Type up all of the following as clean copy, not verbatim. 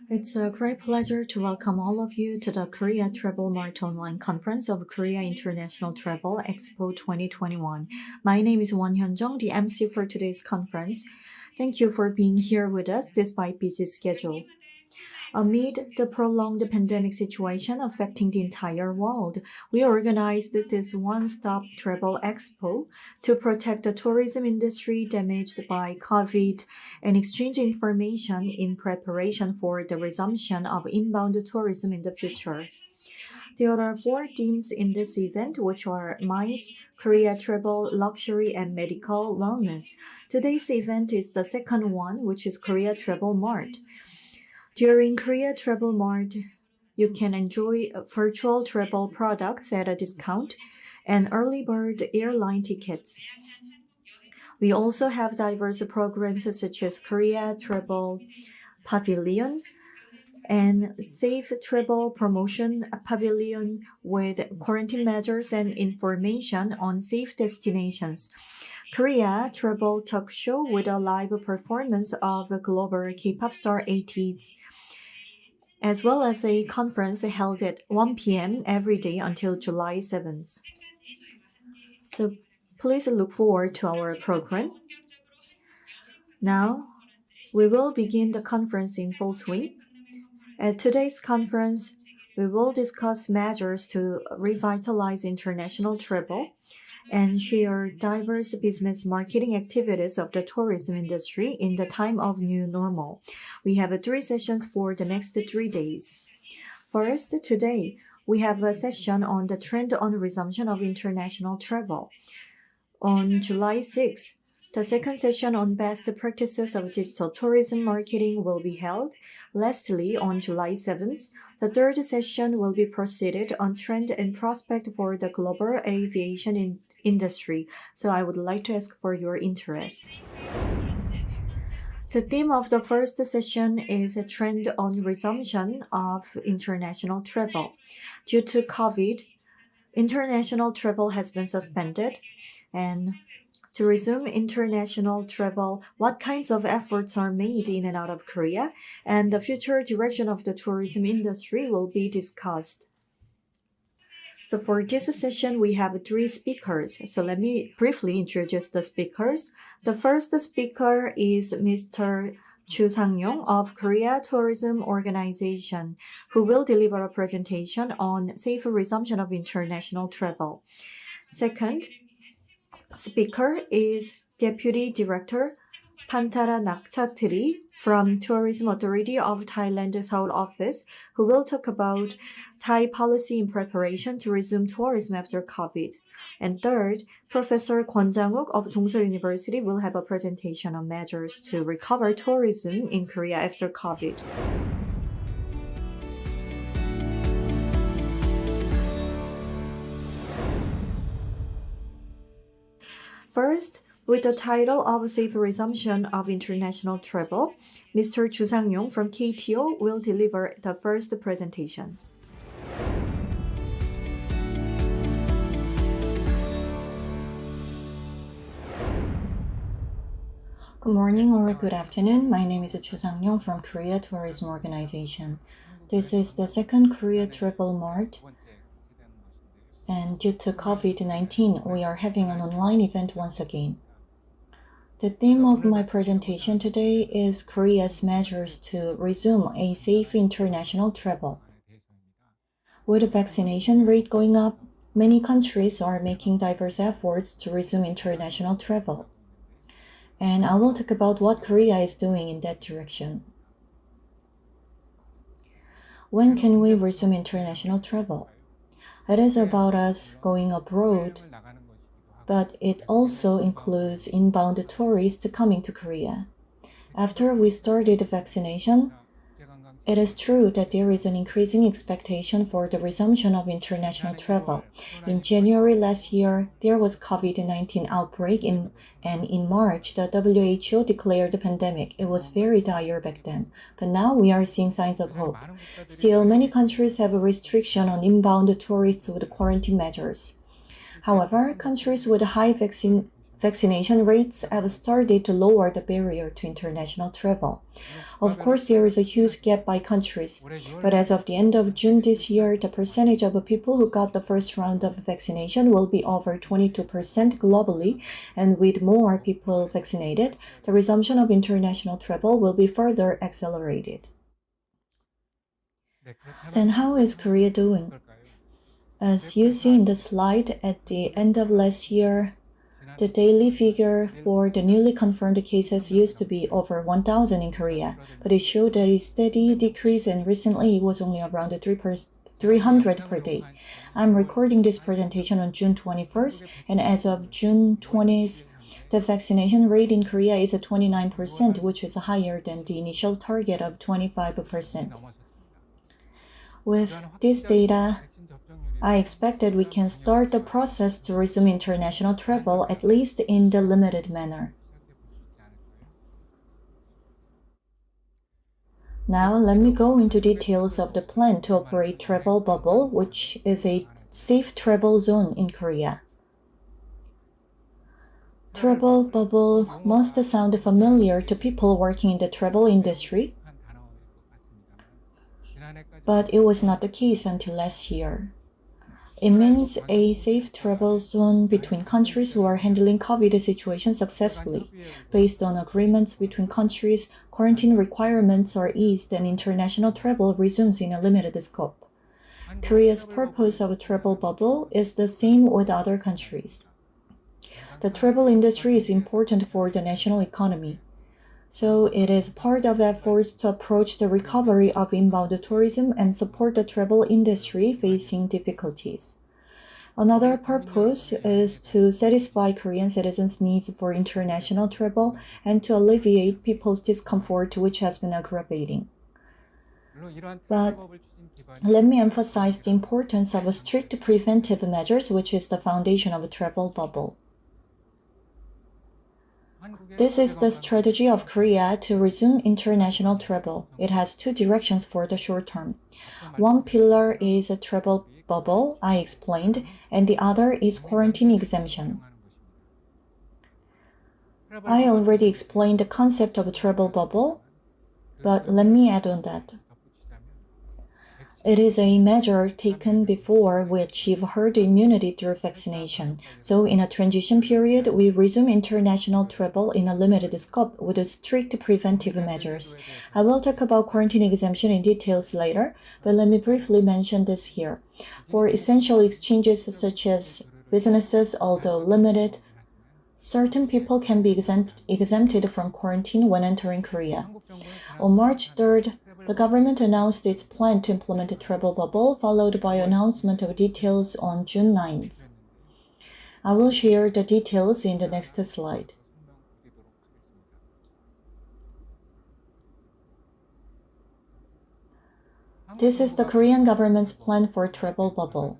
It's a great pleasure to welcome all of you to the Korea Travel Mart online conference of Korea International Travel Expo 2021. My name is Won Hyunjung, the MC for today's conference. Thank you for being here with us despite busy schedule. Amid the prolonged pandemic situation affecting the entire world, we organized this one-stop travel expo to protect the tourism industry damaged by COVID and exchange information in preparation for the resumption of inbound tourism in the future. There are 4 themes in this event, which are MICE, Korea Travel, Luxury, and Medical Wellness. Today's event is the second one, which is Korea Travel Mart. During Korea Travel Mart, you can enjoy virtual travel products at a discount and early bird airline tickets. We also have diverse programs such as Korea Travel Pavilion and Safe Travel Promotion Pavilion with quarantine measures and information on safe destinations. Korea Travel Talk Show with a live performance of global K-pop star ATEEZ, as well as a conference held at 1 p.m. every day until July 7th. So please look forward to our program. Now, we will begin the conference in full swing. At today's conference, we will discuss measures to revitalize international travel and share diverse business marketing activities of the tourism industry in the time of new normal. We have 3 sessions for the next 3 days. First, today, we have a session on the trend on resumption of international travel. On July 6th, the second session on best practices of digital tourism marketing will be held. Lastly, on July 7th, the third session will be proceeded on trend and prospect for the global aviation industry. So I would like to ask for your interest. The theme of the first session is a trend on resumption of international travel. Due to COVID, international travel has been suspended, and to resume international travel, what kinds of efforts are made in and out of Korea, and the future direction of the tourism industry will be discussed. So for this session, we have 3 speakers. So let me briefly introduce the speakers. The first speaker is Mr. Chu Sang-yong of Korea Tourism Organization, who will deliver a presentation on safe resumption of international travel. Second speaker is Deputy Director Pantara Nakchatri from Tourism Authority of Thailand Seoul Office, who will talk about Thai policy in preparation to resume tourism after COVID. And third, Professor Kwon Jang-wook of Dongso University will have a presentation on measures to recover tourism in Korea after COVID. First, with the title of Safe Resumption of International Travel, Mr. Chu Sang-yong from KITE will deliver the first presentation. Good morning or good afternoon. My name is Chu Sang-yong from Korea Tourism Organization. This is the second Korea Travel Mart. And due to COVID-19, we are having an online event once again. The theme of my presentation today is Korea's measures to resume a safe international travel. With the vaccination rate going up, many countries are making diverse efforts to resume international travel. And I will talk about what Korea is doing in that direction. When can we resume international travel? It is about us going abroad, but it also includes inbound tourists coming to Korea. After we started vaccination, it is true that there is an increasing expectation for the resumption of international travel. In January last year, there was COVID-19 outbreak and in March, the WHO declared the pandemic. It was very dire back then, but now we are seeing signs of hope. Still, many countries have a restriction on inbound tourists with quarantine measures. However, countries with high vaccination rates have started to lower the barrier to international travel. Of course, there is a huge gap by countries, but as of the end of June this year, the percentage of people who got the first round of vaccination will be over 22% globally, and with more people vaccinated, the resumption of international travel will be further accelerated. Then how is Korea doing? As you see in the slide, at the end of last year, the daily figure for the newly confirmed cases used to be over 1,000 in Korea, but it showed a steady decrease and recently it was only around 300 per day. I'm recording this presentation on June 21st, and as of June 20th, the vaccination rate in Korea is at 29%, which is higher than the initial target of 25%. With this data, I expect that we can start the process to resume international travel, at least in the limited manner. Now, let me go into details of the plan to operate Travel Bubble, which is a safe travel zone in Korea. Travel Bubble must sound familiar to people working in the travel industry, but it was not the case until last year. It means a safe travel zone between countries who are handling COVID situations successfully. Based on agreements between countries, quarantine requirements are eased and international travel resumes in a limited scope. Korea's purpose of a travel bubble is the same with other countries. The travel industry is important for the national economy, so it is part of efforts to approach the recovery of inbound tourism and support the travel industry facing difficulties. Another purpose is to satisfy Korean citizens' needs for international travel and to alleviate people's discomfort, which has been aggravating. But let me emphasize the importance of strict preventive measures, which is the foundation of a travel bubble. This is the strategy of Korea to resume international travel. It has two directions for the short term. One pillar is a travel bubble, I explained, and the other is quarantine exemption. I already explained the concept of a travel bubble, but let me add on that. It is a measure taken before we achieve herd immunity through vaccination. So in a transition period, we resume international travel in a limited scope with strict preventive measures. I will talk about quarantine exemption in details later, but let me briefly mention this here. For essential exchanges such as businesses, although limited, certain people can be exempted from quarantine when entering Korea. On March 3rd, the government announced its plan to implement a travel bubble, followed by announcement of details on June 9th. I will share the details in the next slide. This is the Korean government's plan for travel bubble.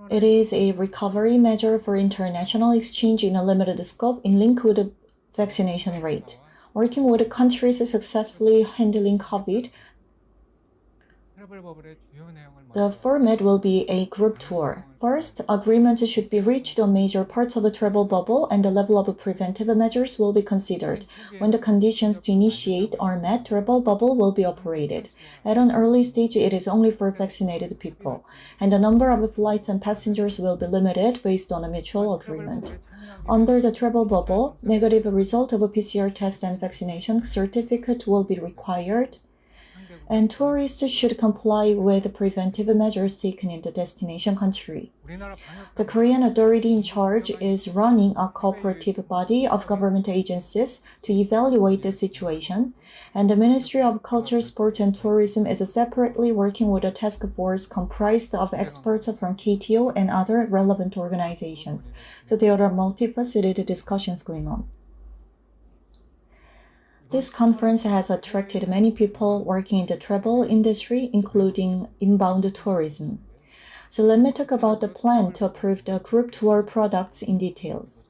It is a recovery measure for international exchange in a limited scope in link with the vaccination rate. Working with countries successfully handling COVID, the format will be a group tour. First, agreements should be reached on major parts of the travel bubble and the level of preventive measures will be considered. When the conditions to initiate are met, travel bubble will be operated. At an early stage, it is only for vaccinated people, and the number of flights and passengers will be limited based on a mutual agreement. Under the travel bubble, negative result of a PCR test and vaccination certificate will be required, and tourists should comply with preventive measures taken in the destination country. The Korean authority in charge is running a cooperative body of government agencies to evaluate the situation, and the Ministry of Culture, Sports and Tourism is separately working with a task force comprised of experts from KTO and other relevant organizations. So there are multifaceted discussions going on. This conference has attracted many people working in the travel industry, including inbound tourism. So let me talk about the plan to approve the group tour products in details.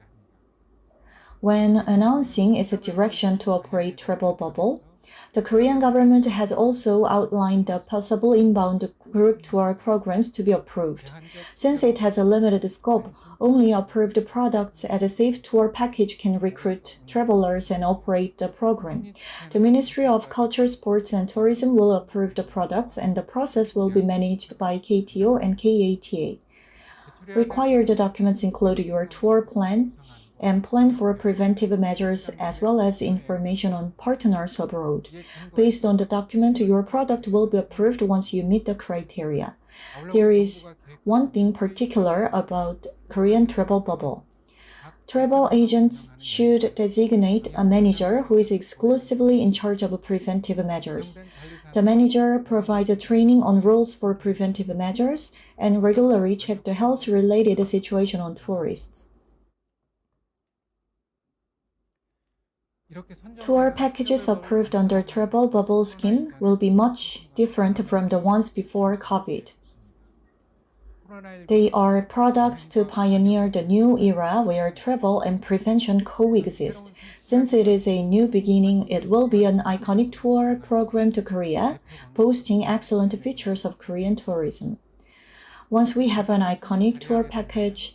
When announcing its direction to operate travel bubble, the Korean government has also outlined the possible inbound group tour programs to be approved. Since it has a limited scope, only approved products as a safe tour package can recruit travelers and operate the program. The Ministry of Culture, Sports and Tourism will approve the products, and the process will be managed by KTO and KATA. Required documents include your tour plan and plan for preventive measures, as well as information on partners abroad. Based on the document, your product will be approved once you meet the criteria. There is one thing particular about Korean travel bubble. Travel agents should designate a manager who is exclusively in charge of preventive measures. The manager provides training on rules for preventive measures and regularly checks the health-related situation on tourists. Tour packages approved under travel bubble scheme will be much different from the ones before COVID. They are products to pioneer the new era where travel and prevention coexist. Since it is a new beginning, it will be an iconic tour program to Korea, boasting excellent features of Korean tourism. Once we have an iconic tour package,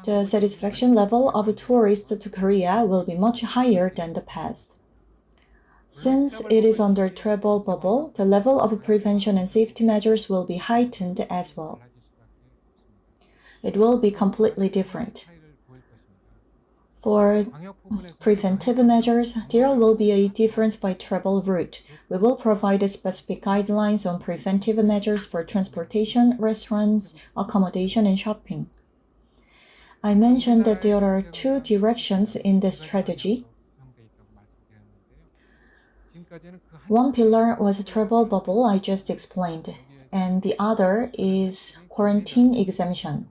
the satisfaction level of tourists to Korea will be much higher than the past. Since it is under travel bubble, the level of prevention and safety measures will be heightened as well. It will be completely different. For preventive measures, there will be a difference by travel route. We will provide specific guidelines on preventive measures for transportation, restaurants, accommodation, and shopping. I mentioned that there are two directions in this strategy. One pillar was a travel bubble I just explained, and the other is quarantine exemption.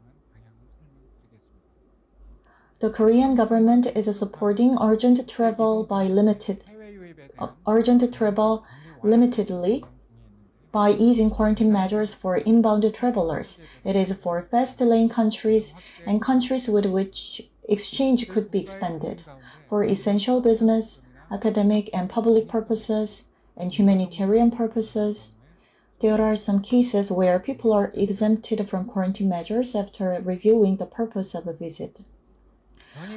The Korean government is supporting urgent travel limitedly by easing quarantine measures for inbound travelers. It is for fast-lane countries and countries with which exchange could be expanded. For essential business, academic and public purposes, and humanitarian purposes, there are some cases where people are exempted from quarantine measures after reviewing the purpose of a visit.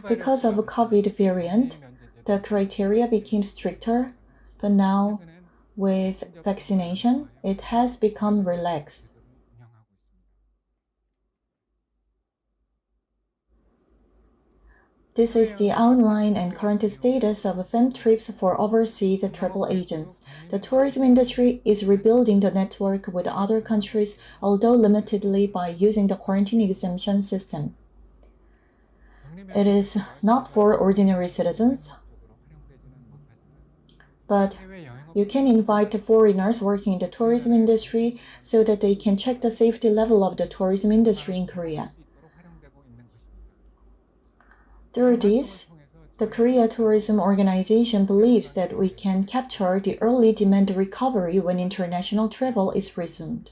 Because of a COVID variant, the criteria became stricter, but now, with vaccination, it has become relaxed. This is the outline and current status of FEM trips for overseas travel agents. The tourism industry is rebuilding the network with other countries, although limitedly by using the quarantine exemption system. It is not for ordinary citizens, but you can invite foreigners working in the tourism industry so that they can check the safety level of the tourism industry in Korea. Through this, the Korea Tourism Organization believes that we can capture the early demand recovery when international travel is resumed.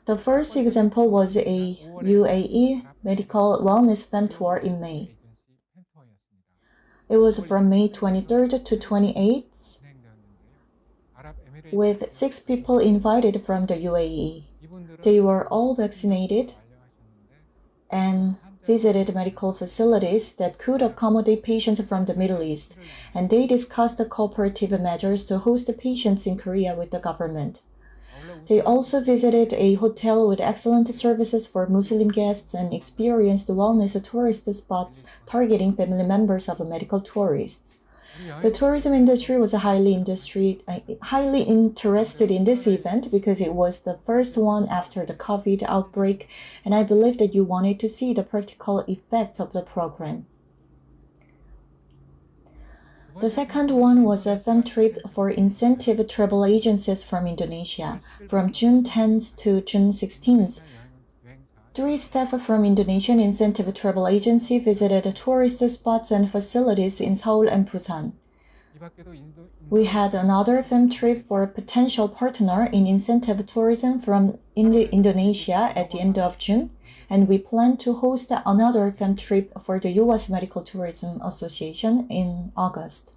The first example was a UAE medical wellness FEM tour in May. It was from May 23rd to 28th, with 6 people invited from the UAE. They were all vaccinated and visited medical facilities that could accommodate patients from the Middle East, and they discussed the cooperative measures to host the patients in Korea with the government. They also visited a hotel with excellent services for Muslim guests and experienced wellness tourist spots targeting family members of medical tourists. The tourism industry was highly interested in this event because it was the first one after the COVID outbreak, and I believe that you wanted to see the practical effects of the program. The second one was a film trip for incentive travel agencies from Indonesia from June 10th to June 16th. 3 staff from Indonesian incentive travel agency visited tourist spots and facilities in Seoul and Busan. We had another film trip for a potential partner in incentive tourism from Indonesia at the end of June, and we plan to host another film trip for the U.S. Medical Tourism Association in August.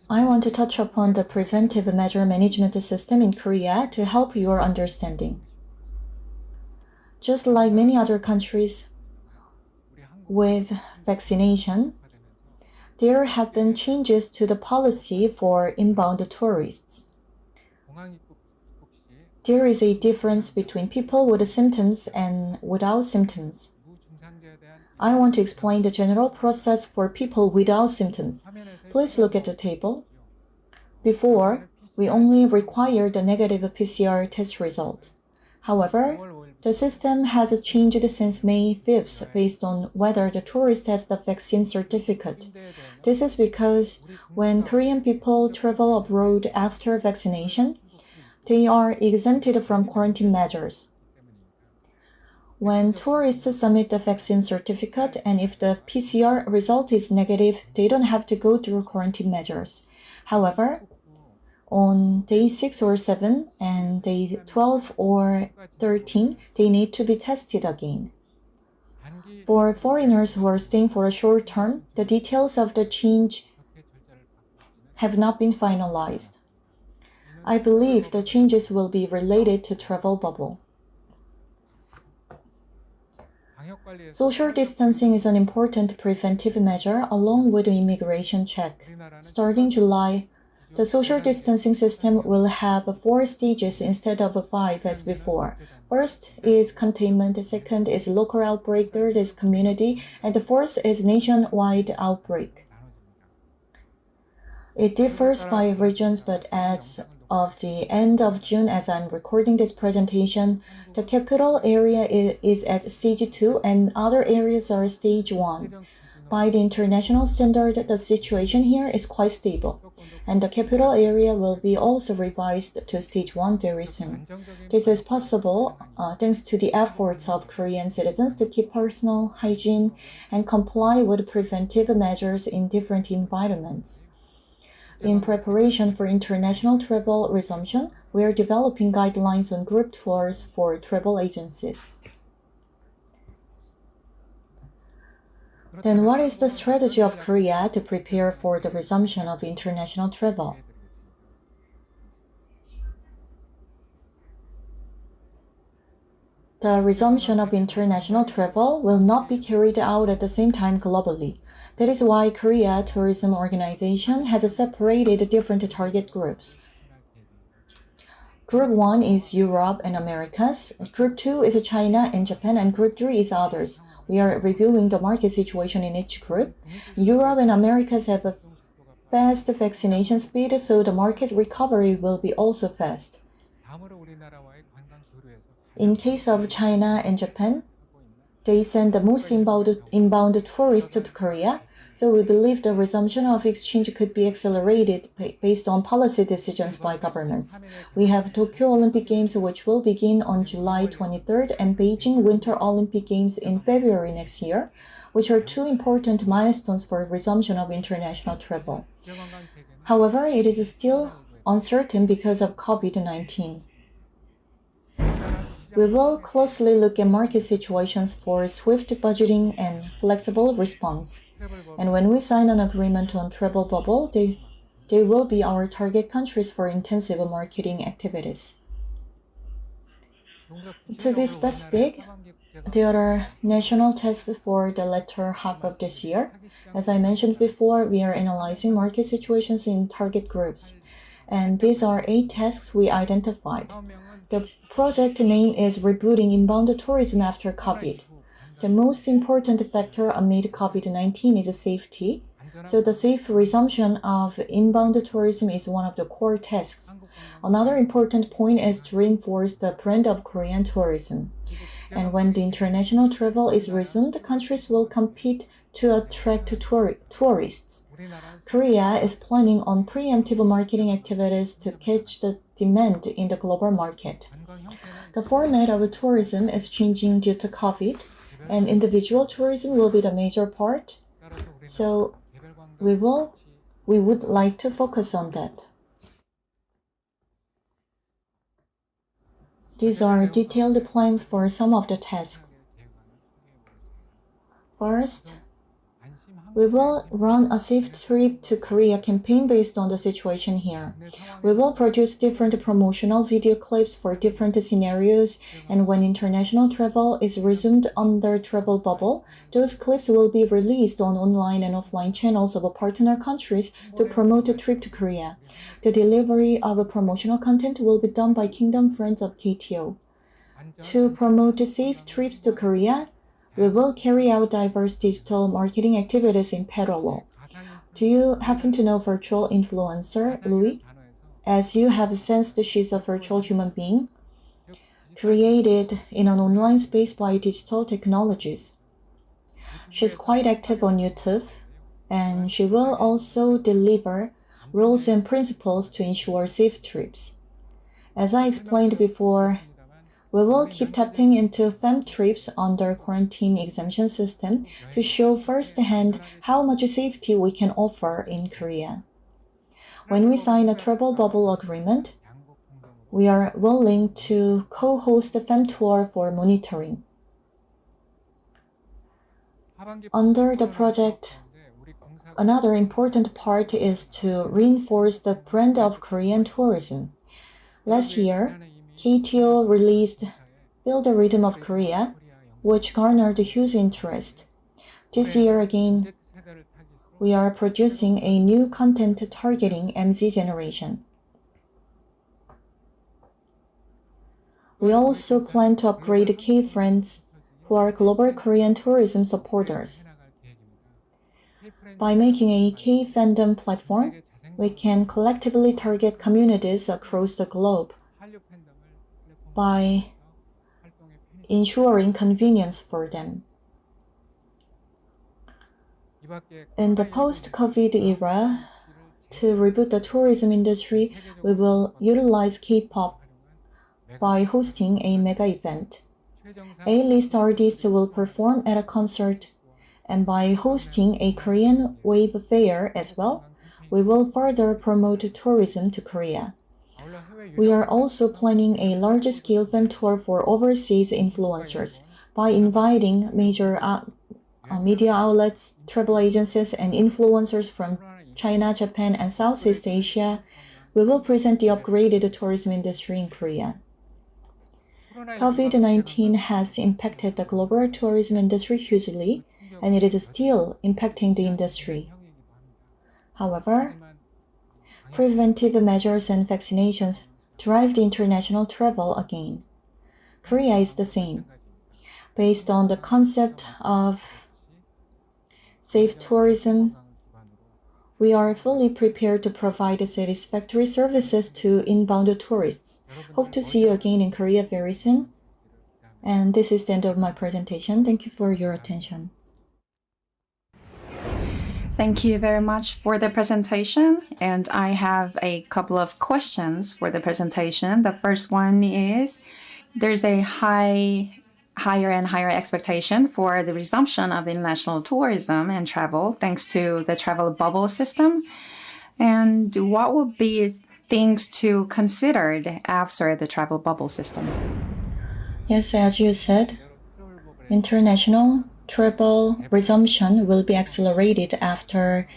I want to touch upon the preventive measure management system in Korea to help your understanding. Just like many other countries with vaccination, there have been changes to the policy for inbound tourists. There is a difference between people with symptoms and without symptoms. I want to explain the general process for people without symptoms. Please look at the table. Before, we only required the negative PCR test result. However, the system has changed since May 5th based on whether the tourist has the vaccine certificate. This is because when Korean people travel abroad after vaccination, they are exempted from quarantine measures. When tourists submit the vaccine certificate and if the PCR result is negative, they don't have to go through quarantine measures. However, on day 6 or 7 and day 12 or 13, they need to be tested again. For foreigners who are staying for a short term, the details of the change have not been finalized. I believe the changes will be related to travel bubble. Social distancing is an important preventive measure along with the immigration check. Starting July, the social distancing system will have 4 stages instead of 5 as before. First is containment, second is local outbreak, third is community, and the fourth is nationwide outbreak. It differs by regions, but as of the end of June, as I'm recording this presentation, the capital area is at stage 2 and other areas are stage 1. By the international standard, the situation here is quite stable, and the capital area will be also revised to stage 1 very soon. This is possible thanks to the efforts of Korean citizens to keep personal hygiene and comply with preventive measures in different environments. In preparation for international travel resumption, we are developing guidelines on group tours for travel agencies. Then what is the strategy of Korea to prepare for the resumption of international travel? The resumption of international travel will not be carried out at the same time globally. That is why Korea Tourism Organization has separated different target groups. Group 1 is Europe and Americas, Group 2 is China and Japan, and Group 3 is others. We are reviewing the market situation in each group. Europe and Americas have a fast vaccination speed, so the market recovery will be also fast. In case of China and Japan, they send the most inbound tourists to Korea, so we believe the resumption of exchange could be accelerated based on policy decisions by governments. We have Tokyo Olympic Games, which will begin on July 23rd, and Beijing Winter Olympic Games in February next year, which are 2 important milestones for resumption of international travel. However, it is still uncertain because of COVID-19. We will closely look at market situations for swift budgeting and flexible response. And when we sign an agreement on travel bubble, they will be our target countries for intensive marketing activities. To be specific, there are national tests for the latter half of this year. As I mentioned before, we are analyzing market situations in target groups. And these are 8 tasks we identified. The project name is Rebooting Inbound Tourism After COVID. The most important factor amid COVID-19 is safety, so the safe resumption of inbound tourism is one of the core tasks. Another important point is to reinforce the brand of Korean tourism. And when the international travel is resumed, countries will compete to attract tourists. Korea is planning on preemptive marketing activities to catch the demand in the global market. The format of tourism is changing due to COVID, and individual tourism will be the major part. So we would like to focus on that. These are detailed plans for some of the tasks. First, we will run a safe trip to Korea campaign based on the situation here. We will produce different promotional video clips for different scenarios, and when international travel is resumed under travel bubble, those clips will be released on online and offline channels of partner countries to promote a trip to Korea. The delivery of promotional content will be done by Kingdom Friends of KTO. To promote safe trips to Korea, we will carry out diverse digital marketing activities in parallel. Do you happen to know virtual influencer, Louis? As you have sensed, she's a virtual human being, created in an online space by digital technologies. She's quite active on YouTube, and she will also deliver rules and principles to ensure safe trips. As I explained before, we will keep tapping into fam trips under quarantine exemption system to show firsthand how much safety we can offer in Korea. When we sign a travel bubble agreement, we are willing to co-host a fam tour for monitoring. Under the project, another important part is to reinforce the brand of Korean tourism. Last year, KTO released Feel the Rhythm of Korea, which garnered huge interest. This year again, we are producing a new content targeting MZ generation. We also plan to upgrade K friends who are global Korean tourism supporters. By making a K fandom platform, we can collectively target communities across the globe by ensuring convenience for them. In the post-COVID era, to reboot the tourism industry, we will utilize K-pop by hosting a mega event. A-list artists will perform at a concert, and by hosting a Korean Wave Fair as well, we will further promote tourism to Korea. We are also planning a large-scale film tour for overseas influencers by inviting major media outlets, travel agencies, and influencers from China, Japan, and Southeast Asia. We will present the upgraded tourism industry in Korea. COVID-19 has impacted the global tourism industry hugely, and it is still impacting the industry. However, preventive measures and vaccinations drive the international travel again. Korea is the same. Based on the concept of safe tourism, we are fully prepared to provide satisfactory services to inbound tourists. Hope to see you again in Korea very soon. And this is the end of my presentation. Thank you for your attention. Thank you very much for the presentation. And I have a couple of questions for the presentation. The first one is, there's a higher and higher expectation for the resumption of international tourism and travel thanks to the travel bubble system. And what would be things to consider after the travel bubble system? Yes, as you said, international travel resumption will be accelerated after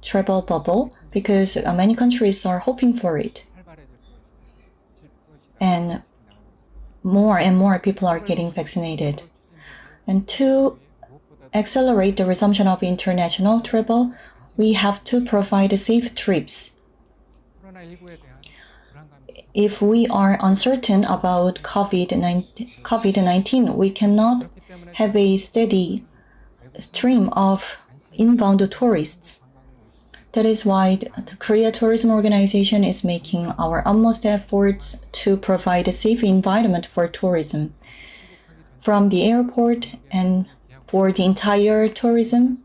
travel bubble because many countries are hoping for it. And more people are getting vaccinated. And to accelerate the resumption of international travel, we have to provide safe trips. If we are uncertain about COVID-19, we cannot have a steady stream of inbound tourists. That is why the Korea Tourism Organization is making our utmost efforts to provide a safe environment for tourism. From the airport and for the entire tourism,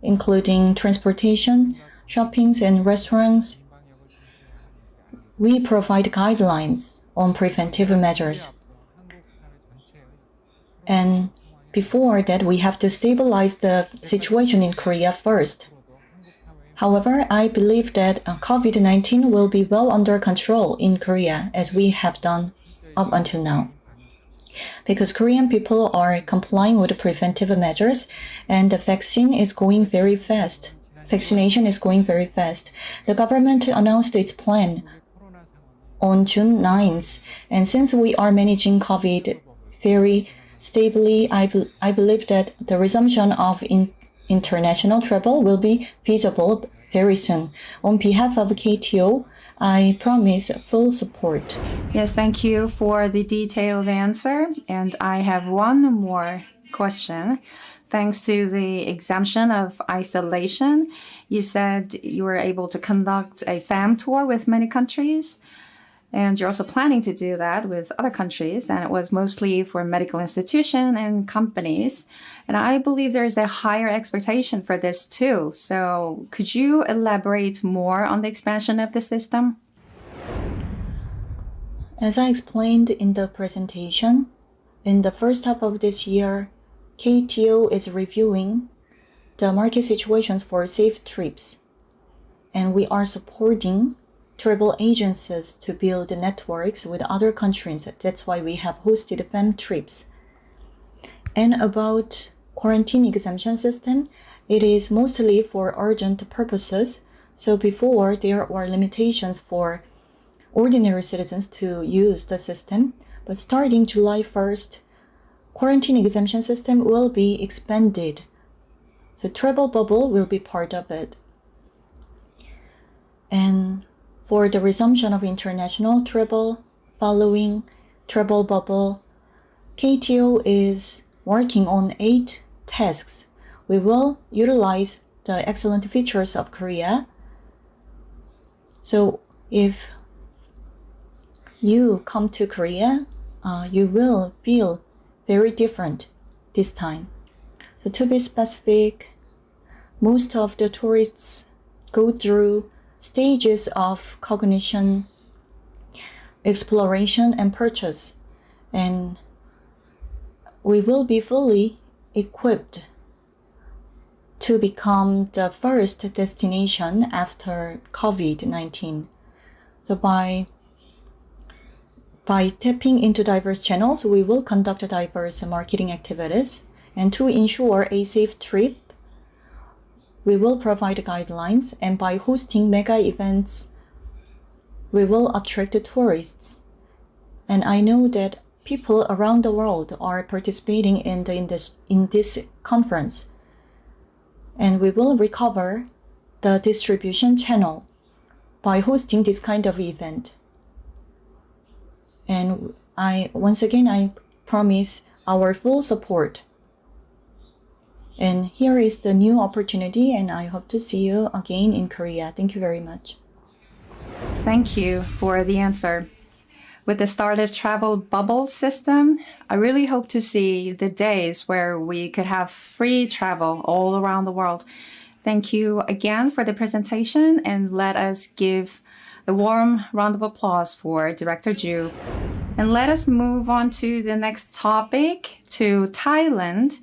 including transportation, shoppings, and restaurants, we provide guidelines on preventive measures. And before that, we have to stabilize the situation in Korea first. However, I believe that COVID-19 will be well under control in Korea, as we have done up until now. Because Korean people are complying with the preventive measures, and the vaccination is going very fast. The government announced its plan on June 9th, and since we are managing COVID very stably, I believe that the resumption of international travel will be feasible very soon. On behalf of KTO, I promise full support. Yes, thank you for the detailed answer. And I have one more question. Thanks to the exemption of isolation, you said you were able to conduct a fam tour with many countries. And you're also planning to do that with other countries, and it was mostly for medical institutions and companies. And I believe there's a higher expectation for this too. So could you elaborate more on the expansion of the system? As I explained in the presentation, in the first half of this year, KTO is reviewing the market situations for safe trips, and we are supporting travel agencies to build networks with other countries. That's why we have hosted fam trips. And about quarantine exemption system, it is mostly for urgent purposes. So before, there were limitations for ordinary citizens to use the system, but starting July 1st, quarantine exemption system will be expanded. So travel bubble will be part of it. And for the resumption of international travel following travel bubble, KTO is working on 8 tasks. We will utilize the excellent features of Korea. So if you come to Korea, you will feel very different this time. So to be specific, most of the tourists go through stages of cognition, exploration, and purchase. And we will be fully equipped to become the first destination after COVID-19. So by tapping into diverse channels, we will conduct diverse marketing activities. And to ensure a safe trip, we will provide guidelines, and by hosting mega events, we will attract tourists. And I know that people around the world are participating in this conference. And we will recover the distribution channel by hosting this kind of event. And once again, I promise our full support. And here is the new opportunity, and I hope to see you again in Korea. Thank you very much. Thank you for the answer. With the start of travel bubble system, I really hope to see the days where we could have free travel all around the world. Thank you again for the presentation, and let us give a warm round of applause for Director Ju. And let us move on to the next topic, to Thailand.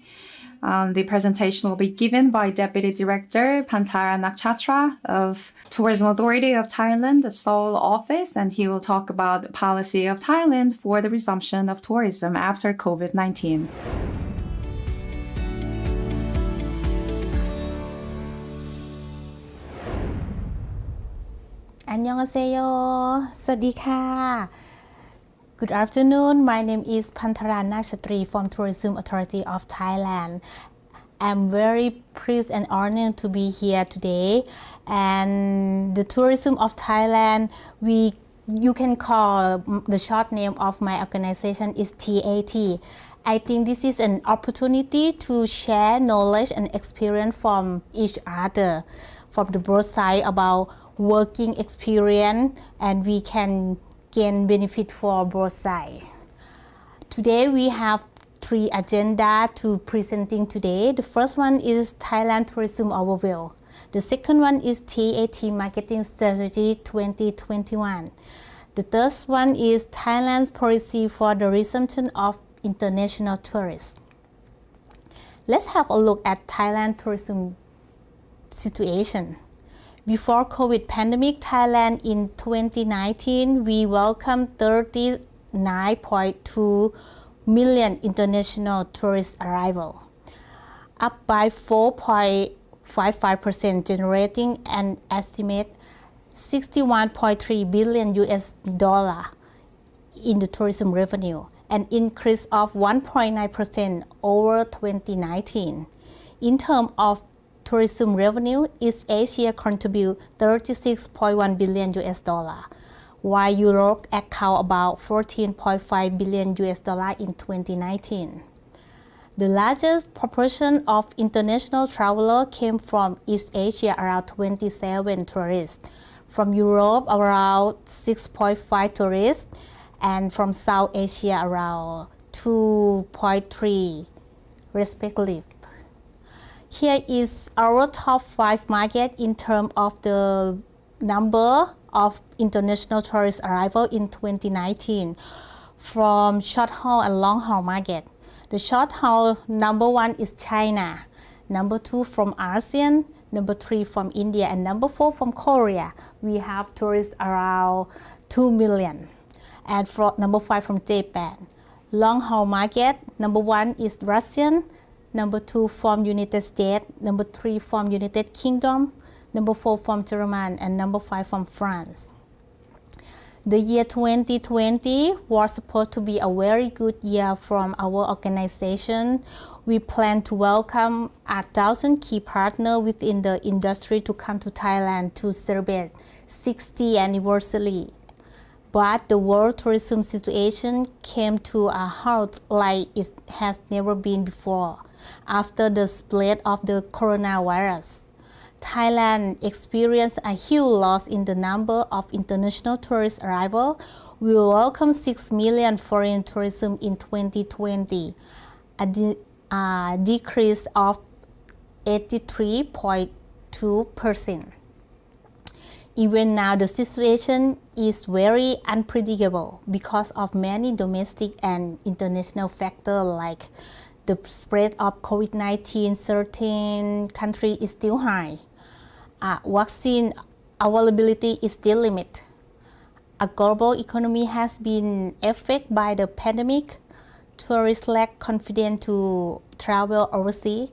The presentation will be given by Deputy Director Pantara Nakchatra of Tourism Authority of Thailand of Seoul office, and he will talk about the policy of Thailand for the resumption of tourism after COVID-19. 안녕하세요. สวัสดีค่ะ Good afternoon. My name is Pantara Nakchatri from Tourism Authority of Thailand. I'm very pleased and honored to be here today. And the Tourism of Thailand, you can call the short name of my organization is TAT. I think this is an opportunity to share knowledge and experience from each other, from the both sides about working experience, and we can gain benefit for both sides. Today we have three agenda to presenting today. The first one is Thailand tourism overview. The second one is TAT marketing strategy 2021. The third one is Thailand's policy for the resumption of international tourists. Let's have a look at Thailand tourism situation. Before COVID pandemic, Thailand in 2019, we welcomed 39.2 million international tourist arrival, up by 4.55%, generating an estimate 61.3 billion US dollar in the tourism revenue, an increase of 1.9% over 2019. In terms of tourism revenue, East Asia contribute 36.1 billion US dollar, while Europe account about 14.5 billion US dollar in 2019. The largest proportion of international travelers came from East Asia, around 27 tourists, from Europe around 6.5 tourists, and from South Asia around 2.3 respectively. Here is our top 5 markets in terms of the number of international tourist arrival in 2019 from short haul and long haul market. The short haul number 1 is China, number 2 from ASEAN, number 3 from India, and number 4 from Korea. We have tourists around 2 million. And for number 5 from Japan. Long haul market, number 1 is Russian, number 2 from United States, number 3 from United Kingdom, number 4 from Germany, and number 5 from France. The year 2020 was supposed to be a very good year from our organization. We plan to welcome 1,000 key partners within the industry to come to Thailand to celebrate 60th anniversary. But the world tourism situation came to a halt like it has never been before after the spread of the coronavirus. Thailand experienced a huge loss in the number of international tourist arrivals. We welcomed 6 million foreign tourism in 2020, a decrease of 83.2%. Even now, the situation is very unpredictable because of many domestic and international factors like the spread of COVID-19 in certain countries is still high. Vaccine availability is still limited. A global economy has been affected by the pandemic. Tourists lack confidence to travel overseas.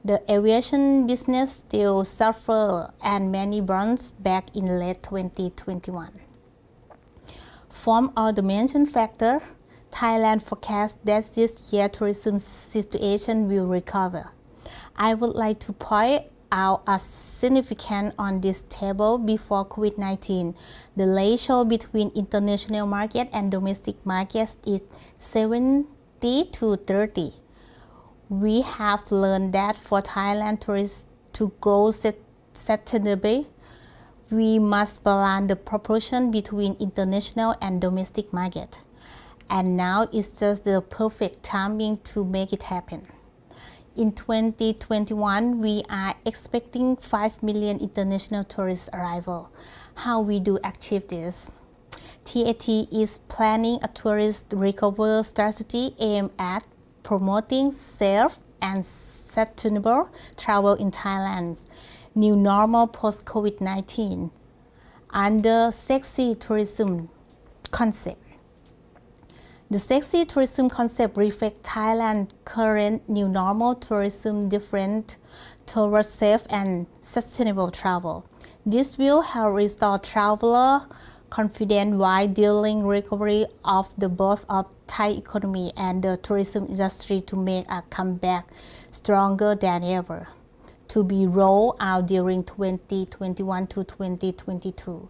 The aviation business still suffers and many bounced back in late 2021. From all the mentioned factors, Thailand forecasts that this year tourism situation will recover. I would like to point out a significant on this table before COVID-19. The ratio between international market and domestic markets is 70 to 30. We have learned that for Thailand tourists to grow sustainably, we must balance the proportion between international and domestic market. And now is just the perfect timing to make it happen. In 2021, we are expecting 5 million international tourist arrival. How we do achieve this? TAT is planning a tourist recovery strategy aimed at promoting safe and sustainable travel in Thailand's new normal post-COVID-19 under sexy tourism concept. The sexy tourism concept reflects Thailand's current new normal tourism different towards safe and sustainable travel. This will help restore traveler confidence while dealing recovery of the both of Thai economy and the tourism industry to make a comeback stronger than ever, to be rolled out during 2021 to 2022.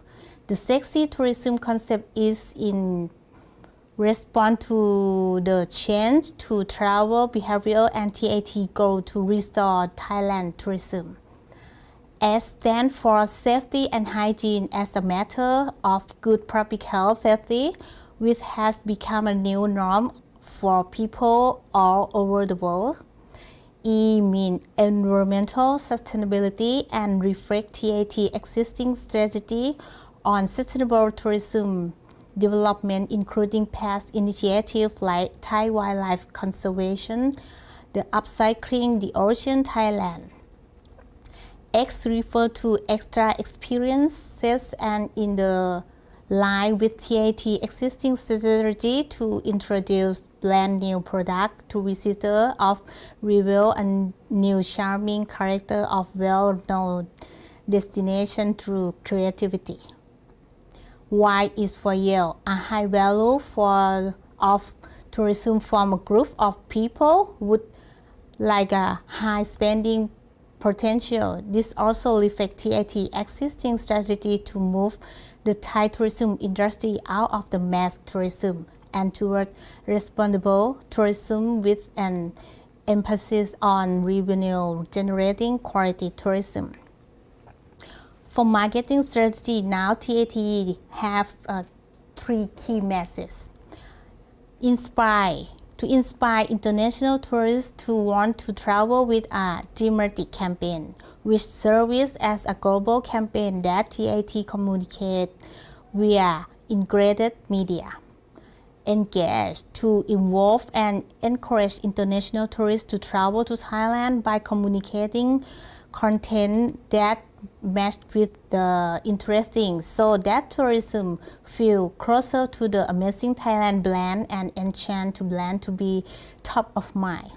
The sexy tourism concept is in respond to the change to travel behavior and TAT goal to restore Thailand tourism. S stands for safety and hygiene as a matter of good public health safety, which has become a new norm for people all over the world. E means environmental sustainability and reflect TAT existing strategy on sustainable tourism development, including past initiatives like Thai wildlife conservation, the upcycling the ocean Thailand. X refer to extra experiences and in the line with TAT existing strategy to introduce brand new product to visitors of reveal a new charming character of well-known destination through creativity. Y is for yield, a high value of tourism from a group of people with like a high spending potential. This also reflects TAT existing strategy to move the Thai tourism industry out of the mass tourism and toward responsible tourism with an emphasis on revenue generating quality tourism. For marketing strategy, now TAT have 3 key messages. To inspire international tourists to want to travel with a thematic campaign, which serves as a global campaign that TAT communicates via integrated media. Engage, to involve and encourage international tourists to travel to Thailand by communicating content that match with the interesting so that tourism feel closer to the amazing Thailand brand and enchant to brand to be top of mind.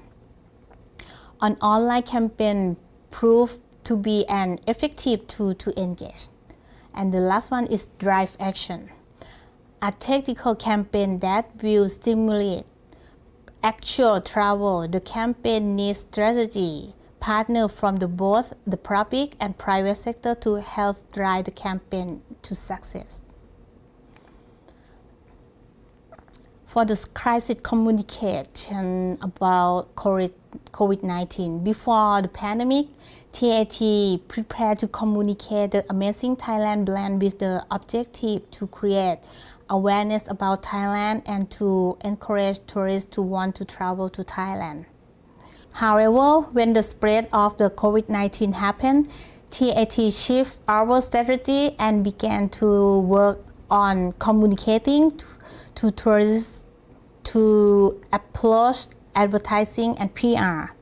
An online campaign proved to be an effective tool to engage. And the last one is drive action, a technical campaign that will stimulate actual travel. The campaign needs strategy partner from both the public and private sector to help drive the campaign to success. For the crisis communication about COVID-19, before the pandemic, TAT prepared to communicate the amazing Thailand brand with the objective to create awareness about Thailand and to encourage tourists to want to travel to Thailand. However, when the spread of the COVID-19 happened, TAT shifted our strategy and began to work on communicating to tourists to approach advertising and PR.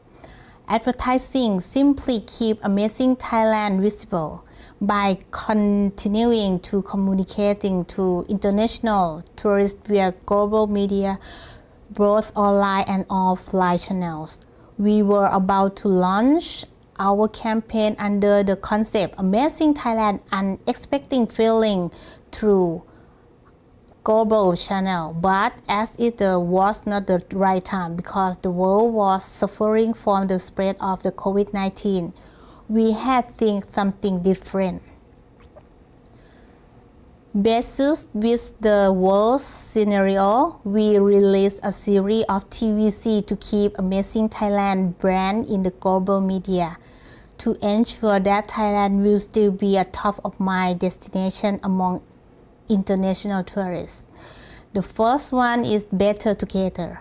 Advertising simply keep amazing Thailand visible by continuing to communicating to international tourists via global media, both online and offline channels. We were about to launch our campaign under the concept Amazing Thailand Unexpected Feeling through global channel, but as it was not the right time because the world was suffering from the spread of the COVID-19, we had to think something different. Based with the world scenario, we released a series of TVC to keep Amazing Thailand brand in the global media to ensure that Thailand will still be a top of mind destination among international tourists. The first one is Better Together,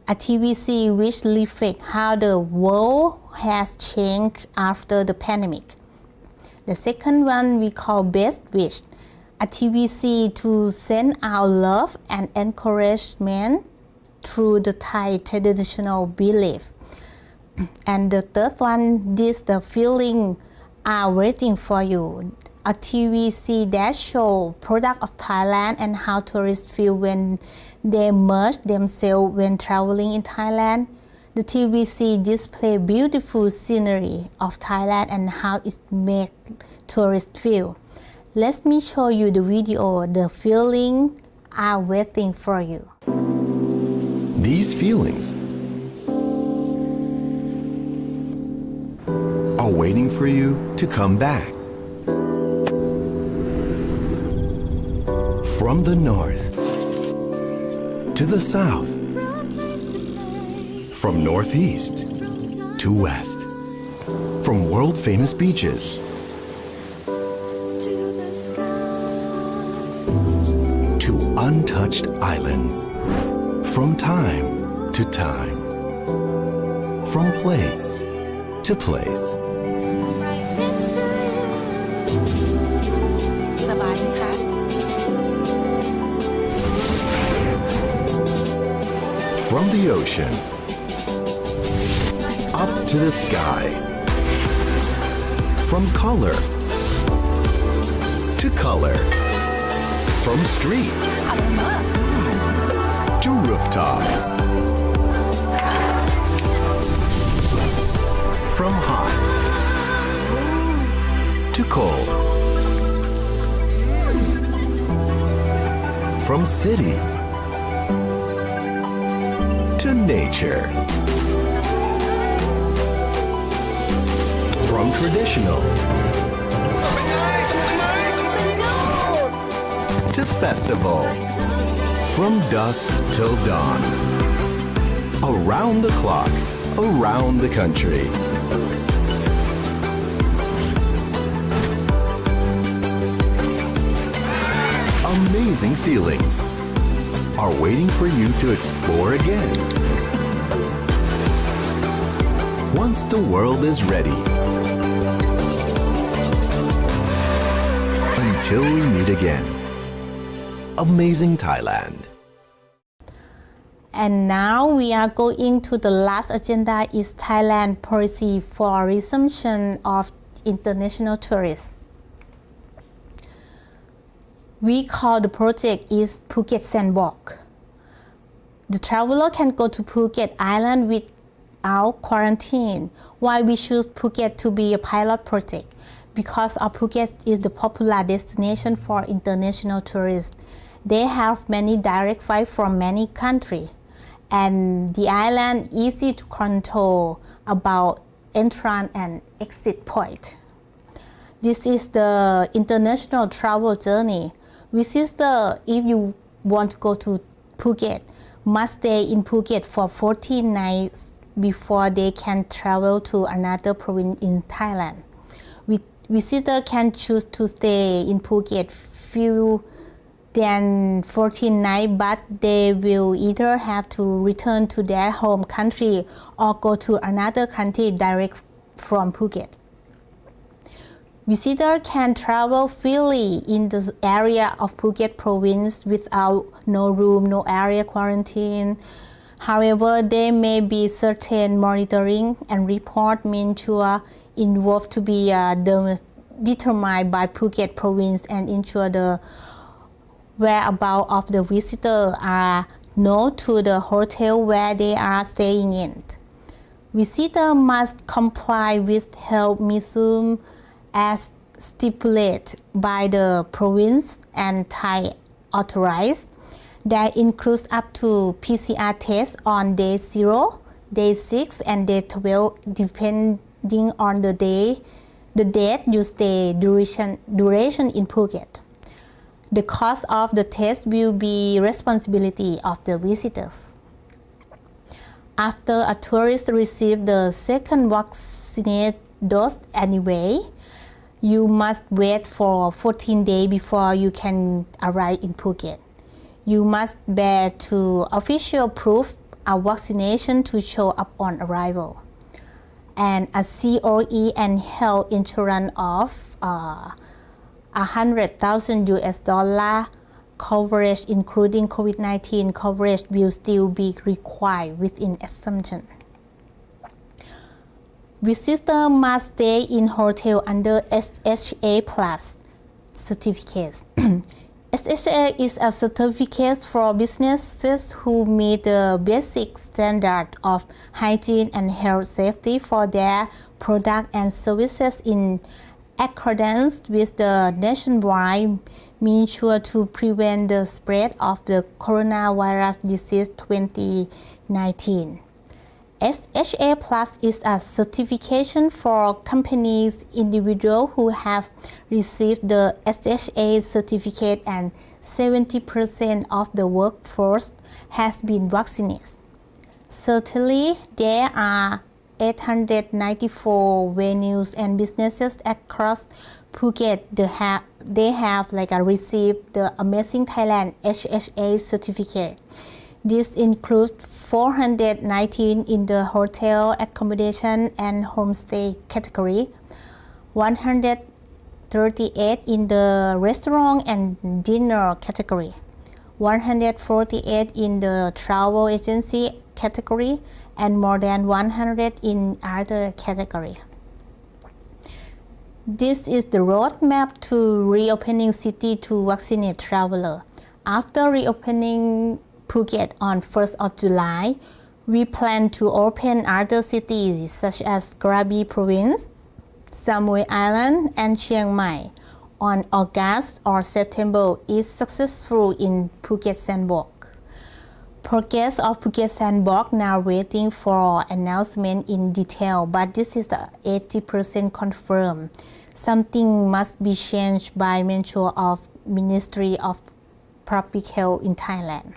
a TVC which reflects how the world has changed after the pandemic. The second one we call Best Wish, a TVC to send out love and encouragement through the Thai traditional belief. And the third one, this the feeling are waiting for you, a TVC that show product of Thailand and how tourists feel when they immerse themselves when traveling in Thailand. The TVC display beautiful scenery of Thailand and how it make tourists feel. Let me show you the video. The feeling are waiting for you. These feelings are waiting for you to come back. From the north to the south, from northeast to west, from world-famous beaches to untouched islands, from time to time, from place to place. สบายไหมคะ From the ocean up to the sky, from color to color, from street to rooftop, from hot to cold, from city to nature, from traditional to festival, from dusk till dawn, around the clock, around the country. Amazing feelings are waiting for you to explore again. Once the world is ready. Until we meet again. Amazing Thailand. And now we are going to the last agenda is Thailand policy for resumption of international tourists. We call the project is Phuket Sandwalk. The traveler can go to Phuket Island without quarantine. Why we choose Phuket to be a pilot project? Because of Phuket is the popular destination for international tourists. They have many direct flights from many countries, and the island easy to control about entrance and exit point. This is the international travel journey. Visitor, if you want to go to Phuket, must stay in Phuket for 14 nights before they can travel to another province in Thailand. Visitor can choose to stay in Phuket few than 14 nights, but they will either have to return to their home country or go to another country direct from Phuket. Visitor can travel freely in the area of Phuket province without no room, no area quarantine. However, there may be certain monitoring and report measures involved to be determined by Phuket province and ensure the whereabouts of the visitor are known to the hotel where they are staying in. Visitor must comply with health measures as stipulated by the province and Thai authorities. That includes up to PCR tests on day 0, day 6, and day 12, depending on the date you stay duration in Phuket. The cost of the test will be responsibility of the visitors. After a tourist receives the second vaccine dose anyway, you must wait for 14 days before you can arrive in Phuket. You must bear two official proof of vaccination to show up on arrival, and a COE and health insurance of $100,000 US coverage, including COVID-19 coverage, will still be required within assumption. Visitor must stay in hotel under SHA Plus certificates. SHA is a certificate for businesses who meet the basic standard of hygiene and health safety for their product and services in accordance with the nationwide measures to prevent the spread of the coronavirus disease 2019. SHA Plus is a certification for companies, individuals who have received the SHA certificate and 70% of the workforce has been vaccinated. Certainly, there are 894 venues and businesses across Phuket. They have received the Amazing Thailand HHA certificate. This includes 419 in the hotel accommodation and homestay category, 138 in the restaurant and dinner category, 148 in the travel agency category, and more than 100 in other category. This is the roadmap to reopening city to vaccinate traveler. After reopening Phuket on 1st of July, we plan to open other cities such as Krabi Province, Samui Island, and Chiang Mai on August or September if successful in Phuket Sandbox. Progress of Phuket Sandbox now waiting for announcement in detail, but this is the 80% confirmed. Something must be changed by mention of Ministry of Public Health in Thailand.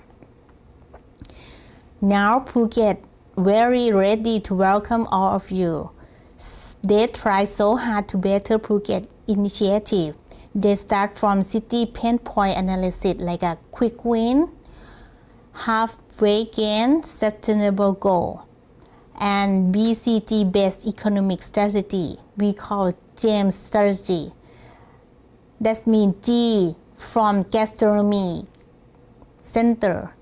Now Phuket very ready to welcome all of you. They try so hard to better Phuket initiative. They start from city pain point analysis like a quick win, halfway gain, sustainable goal, and BCG based economic strategy. We call James strategy. That means G from gastronomy center,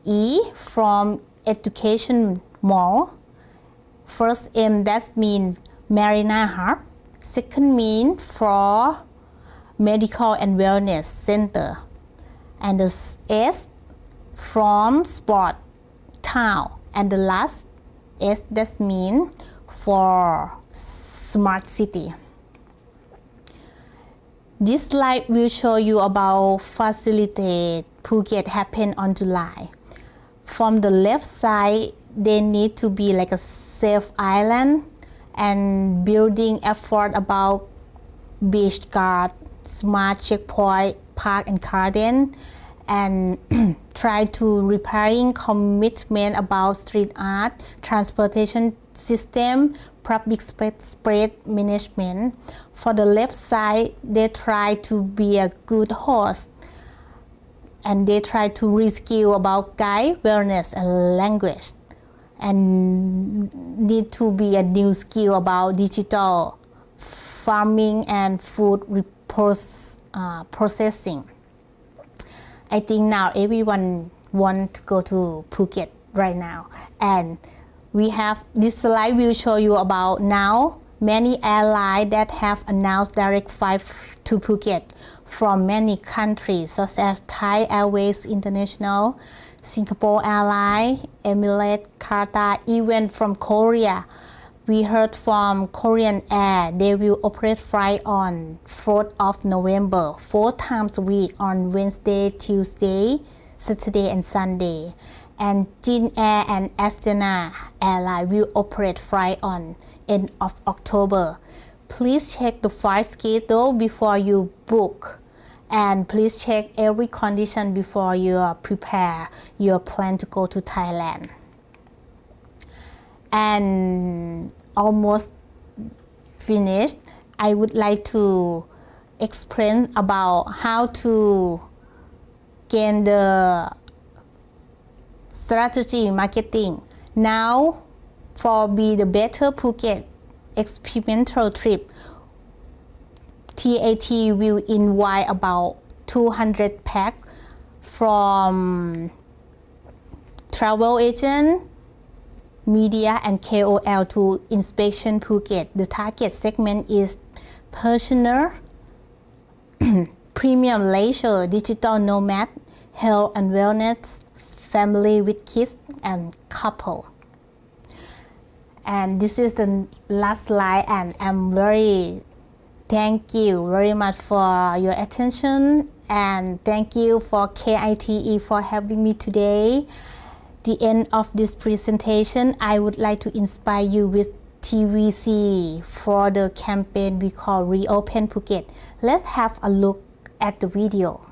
E from education mall. First M, that means Marina Hub. Second mean for medical and wellness center. And the S from sport town. And the last S, that mean for smart city. This slide will show you about facilitate Phuket happen on July. From the left side, they need to be like a safe island and building effort about beach guard, smart checkpoint, park and garden, and try to repairing commitment about street art, transportation system, public space management. For the left side, they try to be a good host and they try to reskill about guide, wellness and language, and need to be a new skill about digital farming and food processing. I think now everyone want to go to Phuket right now, and we have this slide will show you about now many airlines that have announced direct flight to Phuket from many countries such as Thai Airways International, Singapore Airlines, Emirates, Qatar, even from Korea. We heard from Korean Air, they will operate flight on 4th of November, 4 times a week on Wednesday, Tuesday, Saturday and Sunday. And Jin Air and Astana Airline will operate flight on end of October. Please check the flight schedule before you book. And please check every condition before you prepare your plan to go to Thailand. And almost finished. I would like to explain about how to gain the strategy marketing. Now, for Be the Better Phuket experimental trip, TAT will invite about 200 pack from travel agent, media and KOL to inspection Phuket. The target segment is pensioner, premium leisure, digital nomad, health and wellness, family with kids, and couple. And this is the last slide, and I'm very thank you very much for your attention, and thank you for KITE for having me today. the end of this presentation, I would like to inspire you with TVC for the campaign we call Reopen Phuket. Let's have a look at the video.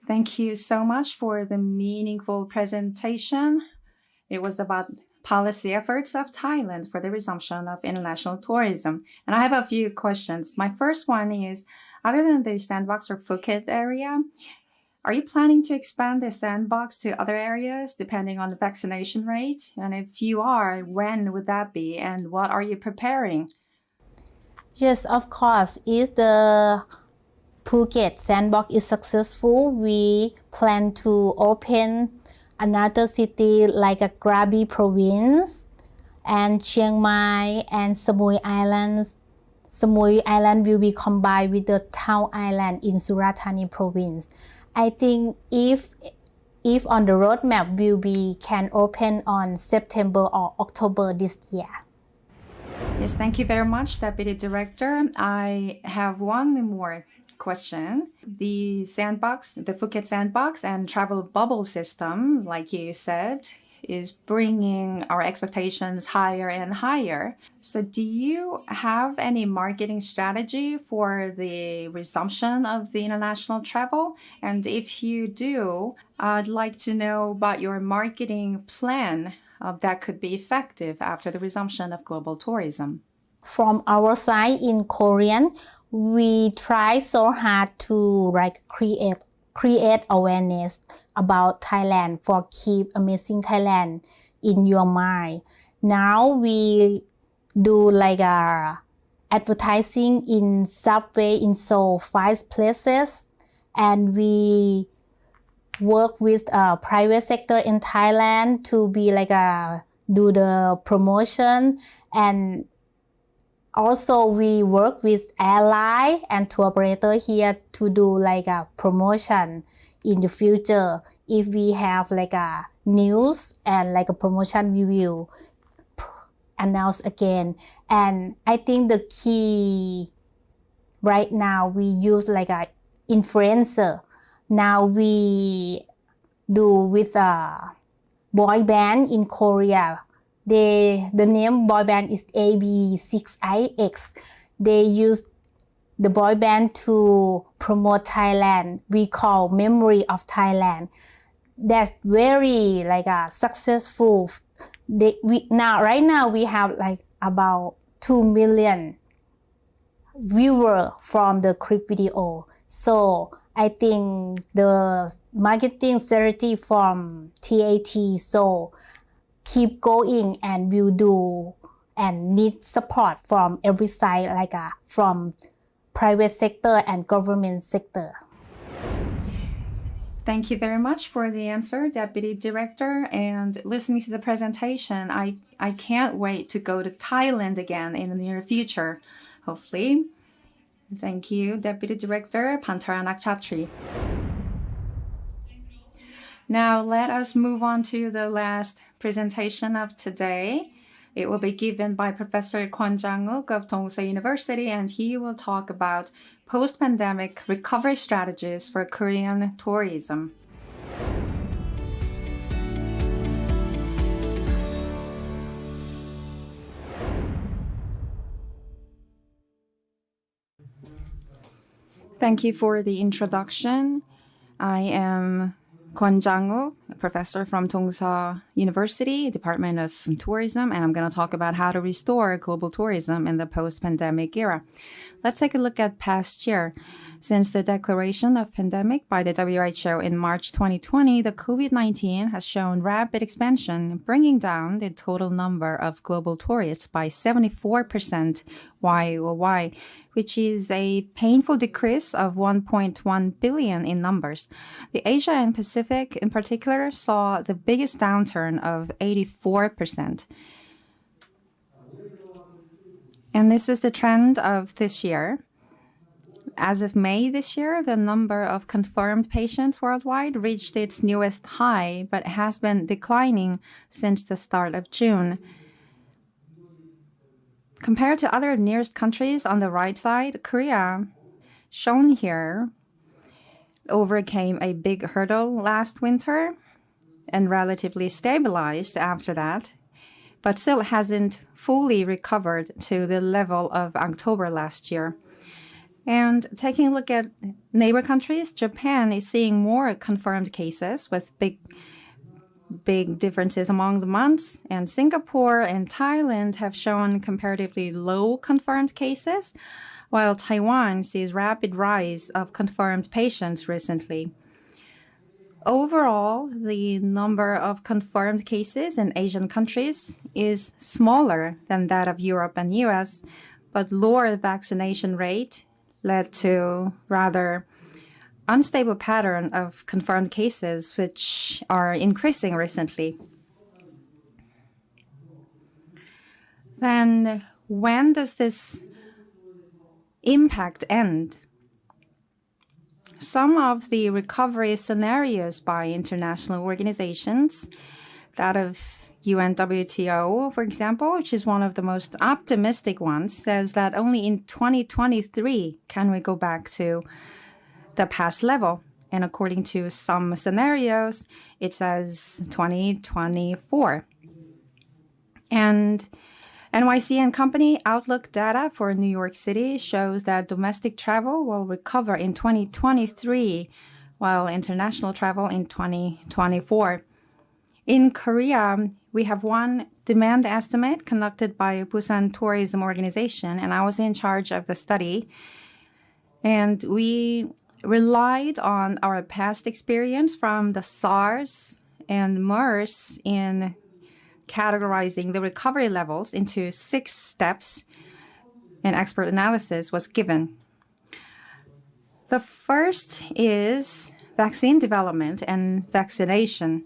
Thank you so much for the meaningful presentation. It was about policy efforts of Thailand for the resumption of international tourism. And I have a few questions. My first one is, other than the sandbox or Phuket area, are you planning to expand the sandbox to other areas depending on the vaccination rate? And if you are, when would that be? And what are you preparing? Yes, of course. If the Phuket sandbox is successful, we plan to open another city like a Krabi province and Chiang Mai and Samui Islands. Samui Island will be combined with the Thao Island in Surat Thani province. I think if on the roadmap we can open on September or October this year. Yes, thank you very much, Deputy Director. I have one more question. The sandbox, the Phuket sandbox and travel bubble system, like you said, is bringing our expectations higher and higher. So do you have any marketing strategy for the resumption of the international travel? And if you do, I'd like to know about your marketing plan that could be effective after the resumption of global tourism. From our side in Korean, we try so hard to create awareness about Thailand for keep amazing Thailand in your mind. Now we do like advertising in subway in Seoul 5 places, and we work with private sector in Thailand to be like do the promotion, and also we work with airline and tour operator here to do like a promotion in the future. If we have like a news and like a promotion, we will announce again. And I think the key right now, we use like a influencer. Now we do with a boy band in Korea. The name boy band is AB6IX. They use the boy band to promote Thailand. We call Memory of Thailand. That's very like a successful. Right now we have like about 2 million viewers from the clip video. So I think the marketing strategy from TAT so keep going, and will do and need support from every side, like from private sector and government sector. Thank you very much for the answer, Deputy Director. And listening to the presentation, I can't wait to go to Thailand again in the near future, hopefully. Thank you, Deputy Director Pantara Nakchatri. Now let us move on to the last presentation of today. It will be given by Professor Kwon Jang-uk of Dongsa University, and he will talk about post-pandemic recovery strategies for Korean tourism. Thank you for the introduction. I am Kwon Jang-wook, a professor from Dongsa University, Department of Tourism, and I'm going to talk about how to restore global tourism in the post-pandemic era. Let's take a look at past year. Since the declaration of pandemic by the WHO in March 2020, the COVID-19 has shown rapid expansion, bringing down the total number of global tourists by 74% YoY, which is a painful decrease of 1.1 billion in numbers. The Asia and Pacific in particular saw the biggest downturn of 84%. And this is the trend of this year. As of May this year, the number of confirmed patients worldwide reached its newest high, but has been declining since the start of June. Compared to other nearest countries on the right side, Korea, shown here, overcame a big hurdle last winter and relatively stabilized after that, but still hasn't fully recovered to the level of October last year. And taking a look at neighbor countries, Japan is seeing more confirmed cases with big differences among the months. And Singapore and Thailand have shown comparatively low confirmed cases, while Taiwan sees rapid rise of confirmed patients recently. Overall, the number of confirmed cases in Asian countries is smaller than that of Europe and US, but lower vaccination rate led to rather unstable pattern of confirmed cases, which are increasing recently. Then when does this impact end? Some of the recovery scenarios by international organizations, that of UNWTO, for example, which is one of the most optimistic ones, says that only in 2023 can we go back to the past level. And according to some scenarios, it says 2024. And NYC and Company Outlook data for New York City shows that domestic travel will recover in 2023, while international travel in 2024. In Korea, we have one demand estimate conducted by Busan Tourism Organization, and I was in charge of the study. And we relied on our past experience from the SARS and MERS in categorizing the recovery levels into 6 steps, and expert analysis was given. The first is vaccine development and vaccination.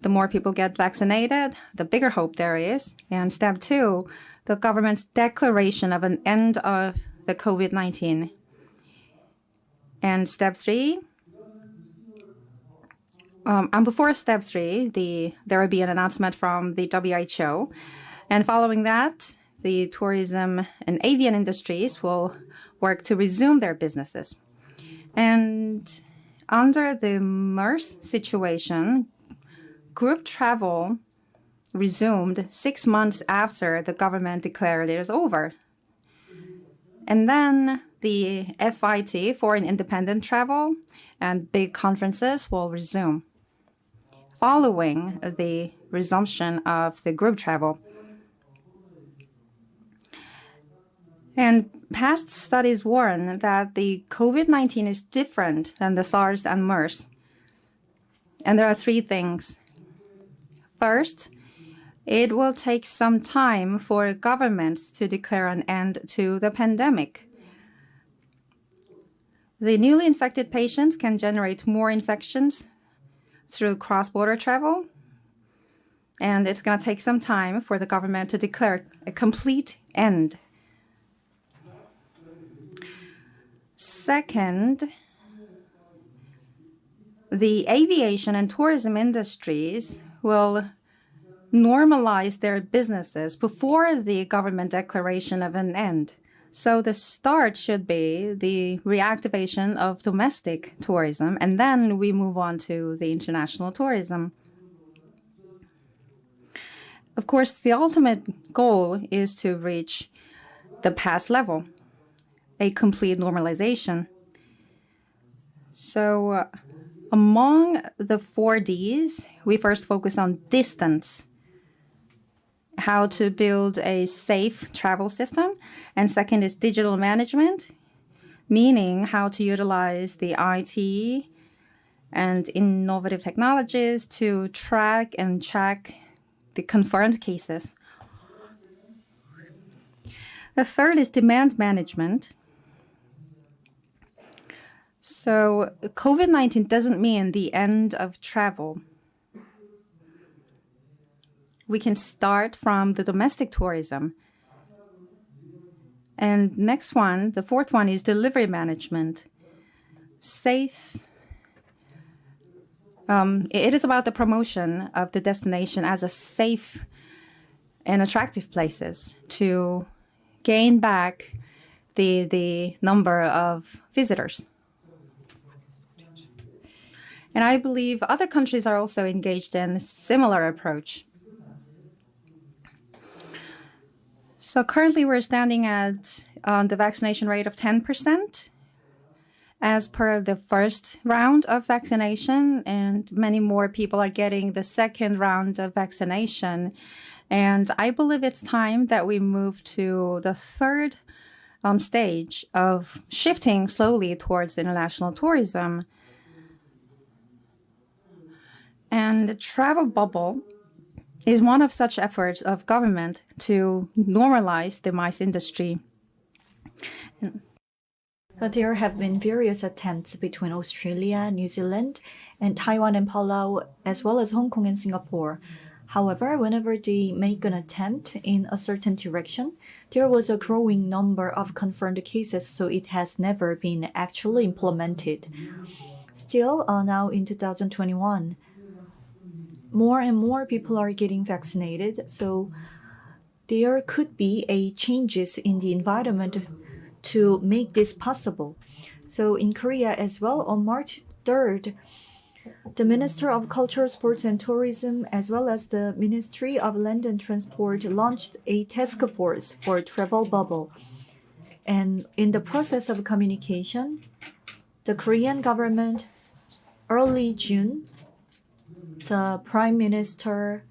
The more people get vaccinated, the bigger hope there is. And step 2, the government's declaration of an end of the COVID-19. And step 3, and before step 3, there will be an announcement from the WHO. And following that, the tourism and avian industries will work to resume their businesses. And under the MERS situation, group travel resumed 6 months after the government declared it was over. And then the FIT, foreign independent travel, and big conferences will resume following the resumption of the group travel. And past studies warn that the COVID-19 is different than the SARS and MERS. And there are 3 things. First, it will take some time for governments to declare an end to the pandemic. The newly infected patients can generate more infections through cross-border travel, and it's going to take some time for the government to declare a complete end. Second, the aviation and tourism industries will normalize their businesses before the government declaration of an end. So the start should be the reactivation of domestic tourism, and then we move on to the international tourism. Of course, the ultimate goal is to reach the past level, a complete normalization. So Among the 4Ds, we first focused on distance, how to build a safe travel system. And second is digital management, meaning how to utilize the IT and innovative technologies to track and check the confirmed cases. The third is demand management. So COVID-19 doesn't mean the end of travel. We can start from the domestic tourism. And next one, the fourth one, is delivery management. Safe. It is about the promotion of the destination as a safe and attractive places to gain back the number of visitors. And I believe other countries are also engaged in a similar approach. So currently we're standing at the vaccination rate of 10% as per the first round of vaccination, and many more people are getting the second round of vaccination. And I believe it's time that we move to the third stage of shifting slowly towards international tourism. And the travel bubble is one of such efforts of government to normalize the MICE industry. But there have been various attempts between Australia, New Zealand, and Taiwan and Palau, as well as Hong Kong and Singapore. However, whenever they make an attempt in a certain direction, there was a growing number of confirmed cases, so it has never been actually implemented. Still, now in 2021, more and more people are getting vaccinated, so there could be a changes in the environment to make this possible. So in Korea as well, on March 3rd, the Minister of Culture, Sports and Tourism, as well as the Ministry of Land and Transport, launched a task force for travel bubble. And in the process of communication, the Korean government, early June, the Prime Minister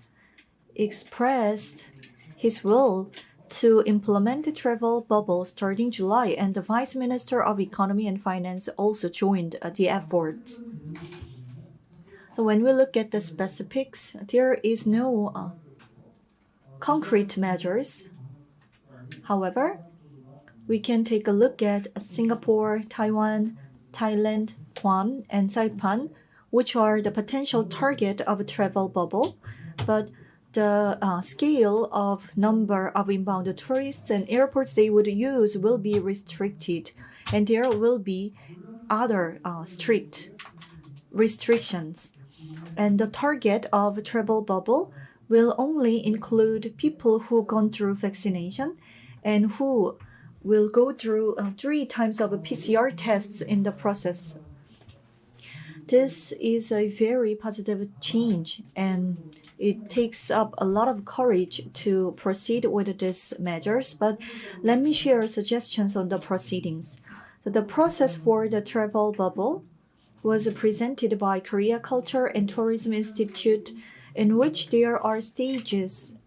expressed his will to implement the travel bubble starting July, and the Vice Minister of Economy and Finance also joined the efforts. So when we look at the specifics, there is no concrete measures. However, we can take a look at Singapore, Taiwan, Thailand, Guam, and Saipan, which are the potential target of a travel bubble, but the scale of number of inbound tourists and airports they would use will be restricted, and there will be other strict restrictions. And the target of travel bubble will only include people who gone through vaccination and who will go through 3 times of PCR tests in the process. This is a very positive change, and it takes up a lot of courage to proceed with these measures, but let me share suggestions on the proceedings. So the process for the travel bubble was presented by Korea Culture and Tourism Institute, in which there are stages.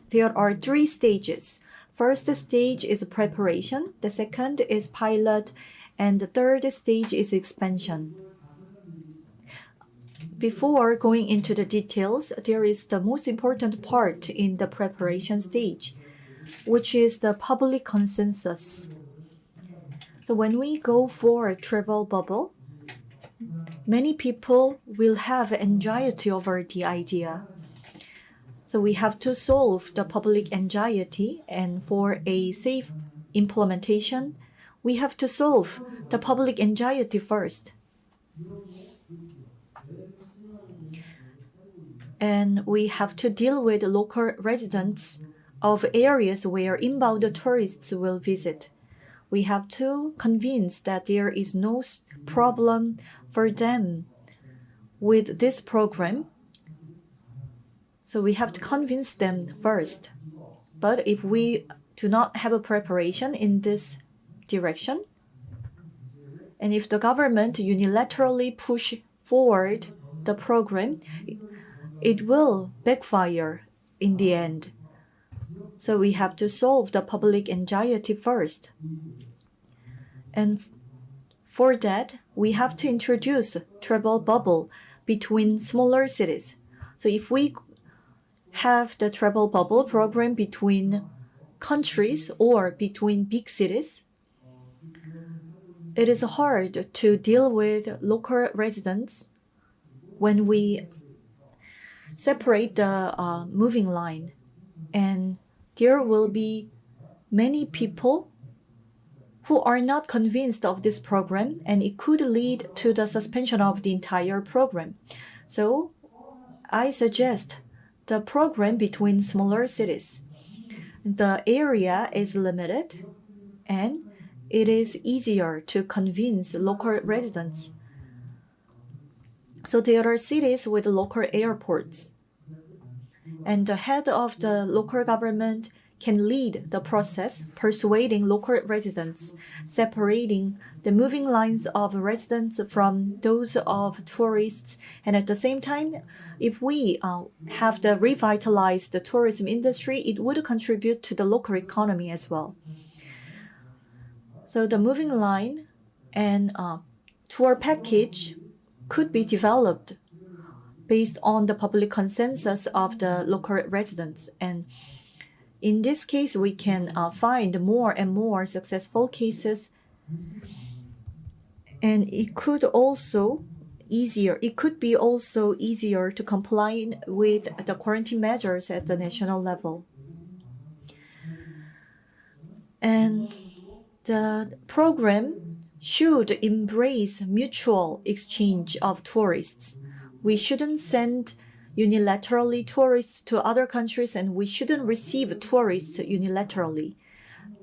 There are 3 stages. First stage is preparation, the second is pilot, and the third stage is expansion. Before going into the details, there is the most important part in the preparation stage, which is the public consensus. So when we go for a travel bubble, many people will have anxiety over the idea. So we have to solve the public anxiety, and for a safe implementation, we have to solve the public anxiety first. And we have to deal with local residents of areas where inbound tourists will visit. We have to convince that there is no problem for them with this program. So we have to convince them first. But if we do not have a preparation in this direction, and if the government unilaterally push forward the program, it will backfire in the end. So we have to solve the public anxiety first. And for that, we have to introduce travel bubble between smaller cities. So if we have the travel bubble program between countries or between big cities, it is hard to deal with local residents when we separate the moving line. And there will be many people who are not convinced of this program, and it could lead to the suspension of the entire program. So I suggest the program between smaller cities. The area is limited, and it is easier to convince local residents. So there are cities with local airports, and the head of the local government can lead the process, persuading local residents, separating the moving lines of residents from those of tourists. And at the same time, if we have the revitalized the tourism industry, it would contribute to the local economy as well. So the moving line and tour package could be developed based on the public consensus of the local residents. And in this case, we can find more and more successful cases. And it could be also easier to comply with the quarantine measures at the national level. And the program should embrace mutual exchange of tourists. We shouldn't send unilaterally tourists to other countries, and we shouldn't receive tourists unilaterally.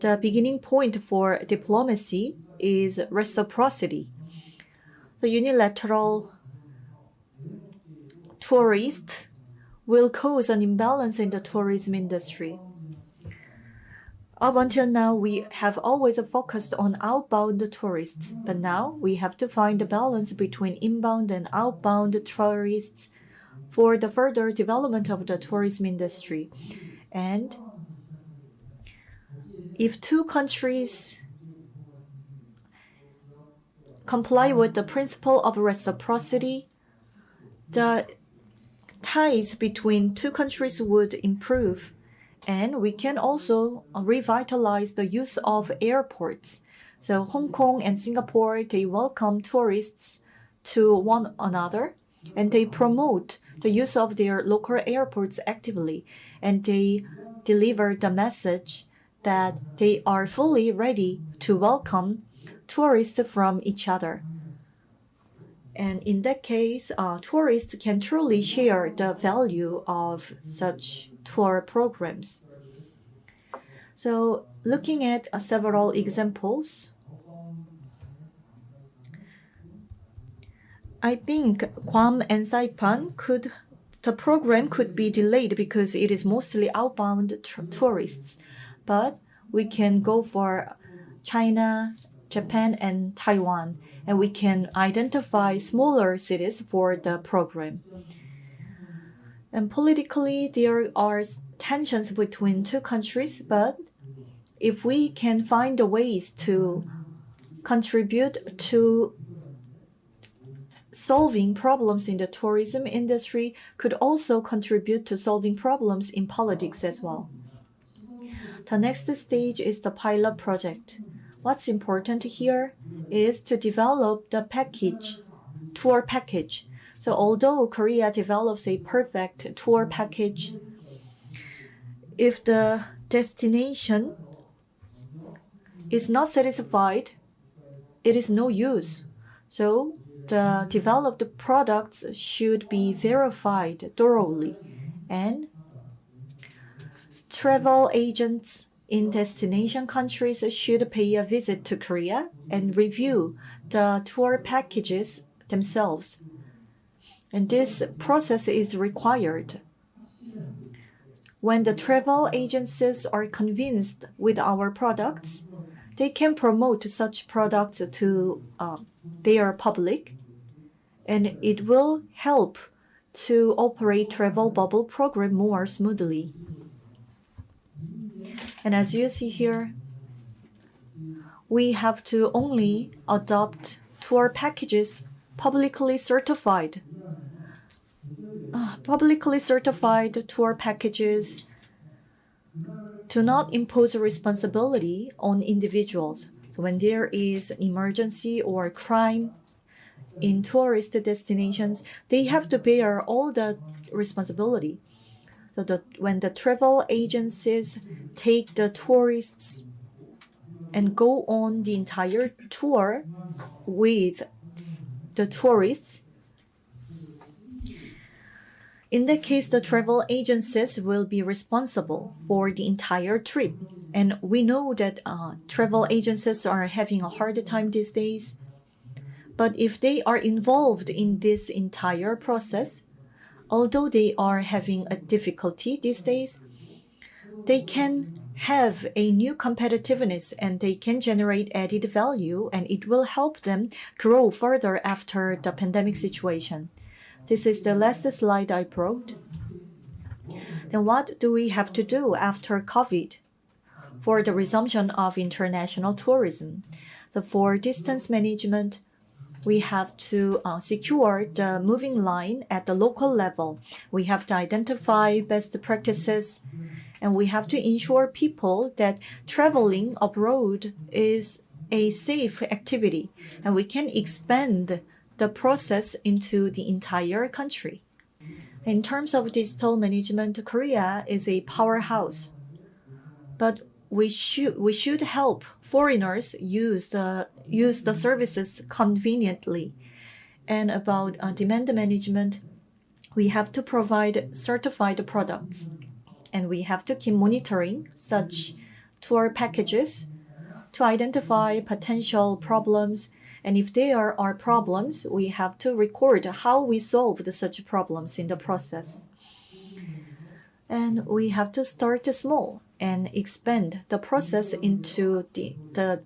The beginning point for diplomacy is reciprocity. The unilateral tourists will cause an imbalance in the tourism industry. Up until now, we have always focused on outbound tourists, but now we have to find a balance between inbound and outbound tourists for the further development of the tourism industry. And if two countries comply with the principle of reciprocity, the ties between two countries would improve. And we can also revitalize the use of airports. So Hong Kong and Singapore, they welcome tourists to one another, and they promote the use of their local airports actively, and they deliver the message that they are fully ready to welcome tourists from each other. And in that case, tourists can truly share the value of such tour programs. So looking at several examples, I think Guam and Saipan the program could be delayed because it is mostly outbound tourists. But we can go for China, Japan, and Taiwan, and we can identify smaller cities for the program. And politically, there are tensions between two countries, but if we can find ways to contribute to solving problems in the tourism industry, could also contribute to solving problems in politics as well. The next stage is the pilot project. What's important here is to develop the tour package. So although Korea develops a perfect tour package, if the destination is not satisfied, it is no use. So the developed products should be verified thoroughly, and travel agents in destination countries should pay a visit to Korea and review the tour packages themselves. And this process is required. When the travel agencies are convinced with our products, they can promote such products to their public. and it will help to operate travel bubble program more smoothly. And as you see here, we have to only adopt tour packages publicly certified. Publicly certified tour packages do not impose a responsibility on individuals. So when there is an emergency or crime in tourist destinations, they have to bear all the responsibility. So that when the travel agencies take the tourists and go on the entire tour with the tourists, in that case, the travel agencies will be responsible for the entire trip. And we know that travel agencies are having a hard time these days. But if they are involved in this entire process, although they are having a difficulty these days, they can have a new competitiveness and they can generate added value, and it will help them grow further after the pandemic situation. This is the last slide I brought. Then what do we have to do after COVID for the resumption of international tourism? So for distance management, we have to secure the moving line at the local level. We have to identify best practices, and we have to ensure people that traveling abroad is a safe activity, and we can expand the process into the entire country. In terms of digital management, Korea is a powerhouse, but we should help foreigners use the services conveniently. And about demand management, we have to provide certified products, and we have to keep monitoring such tour packages to identify potential problems. And if there are problems, we have to record how we solved such problems in the process. And we have to start small and expand the process into the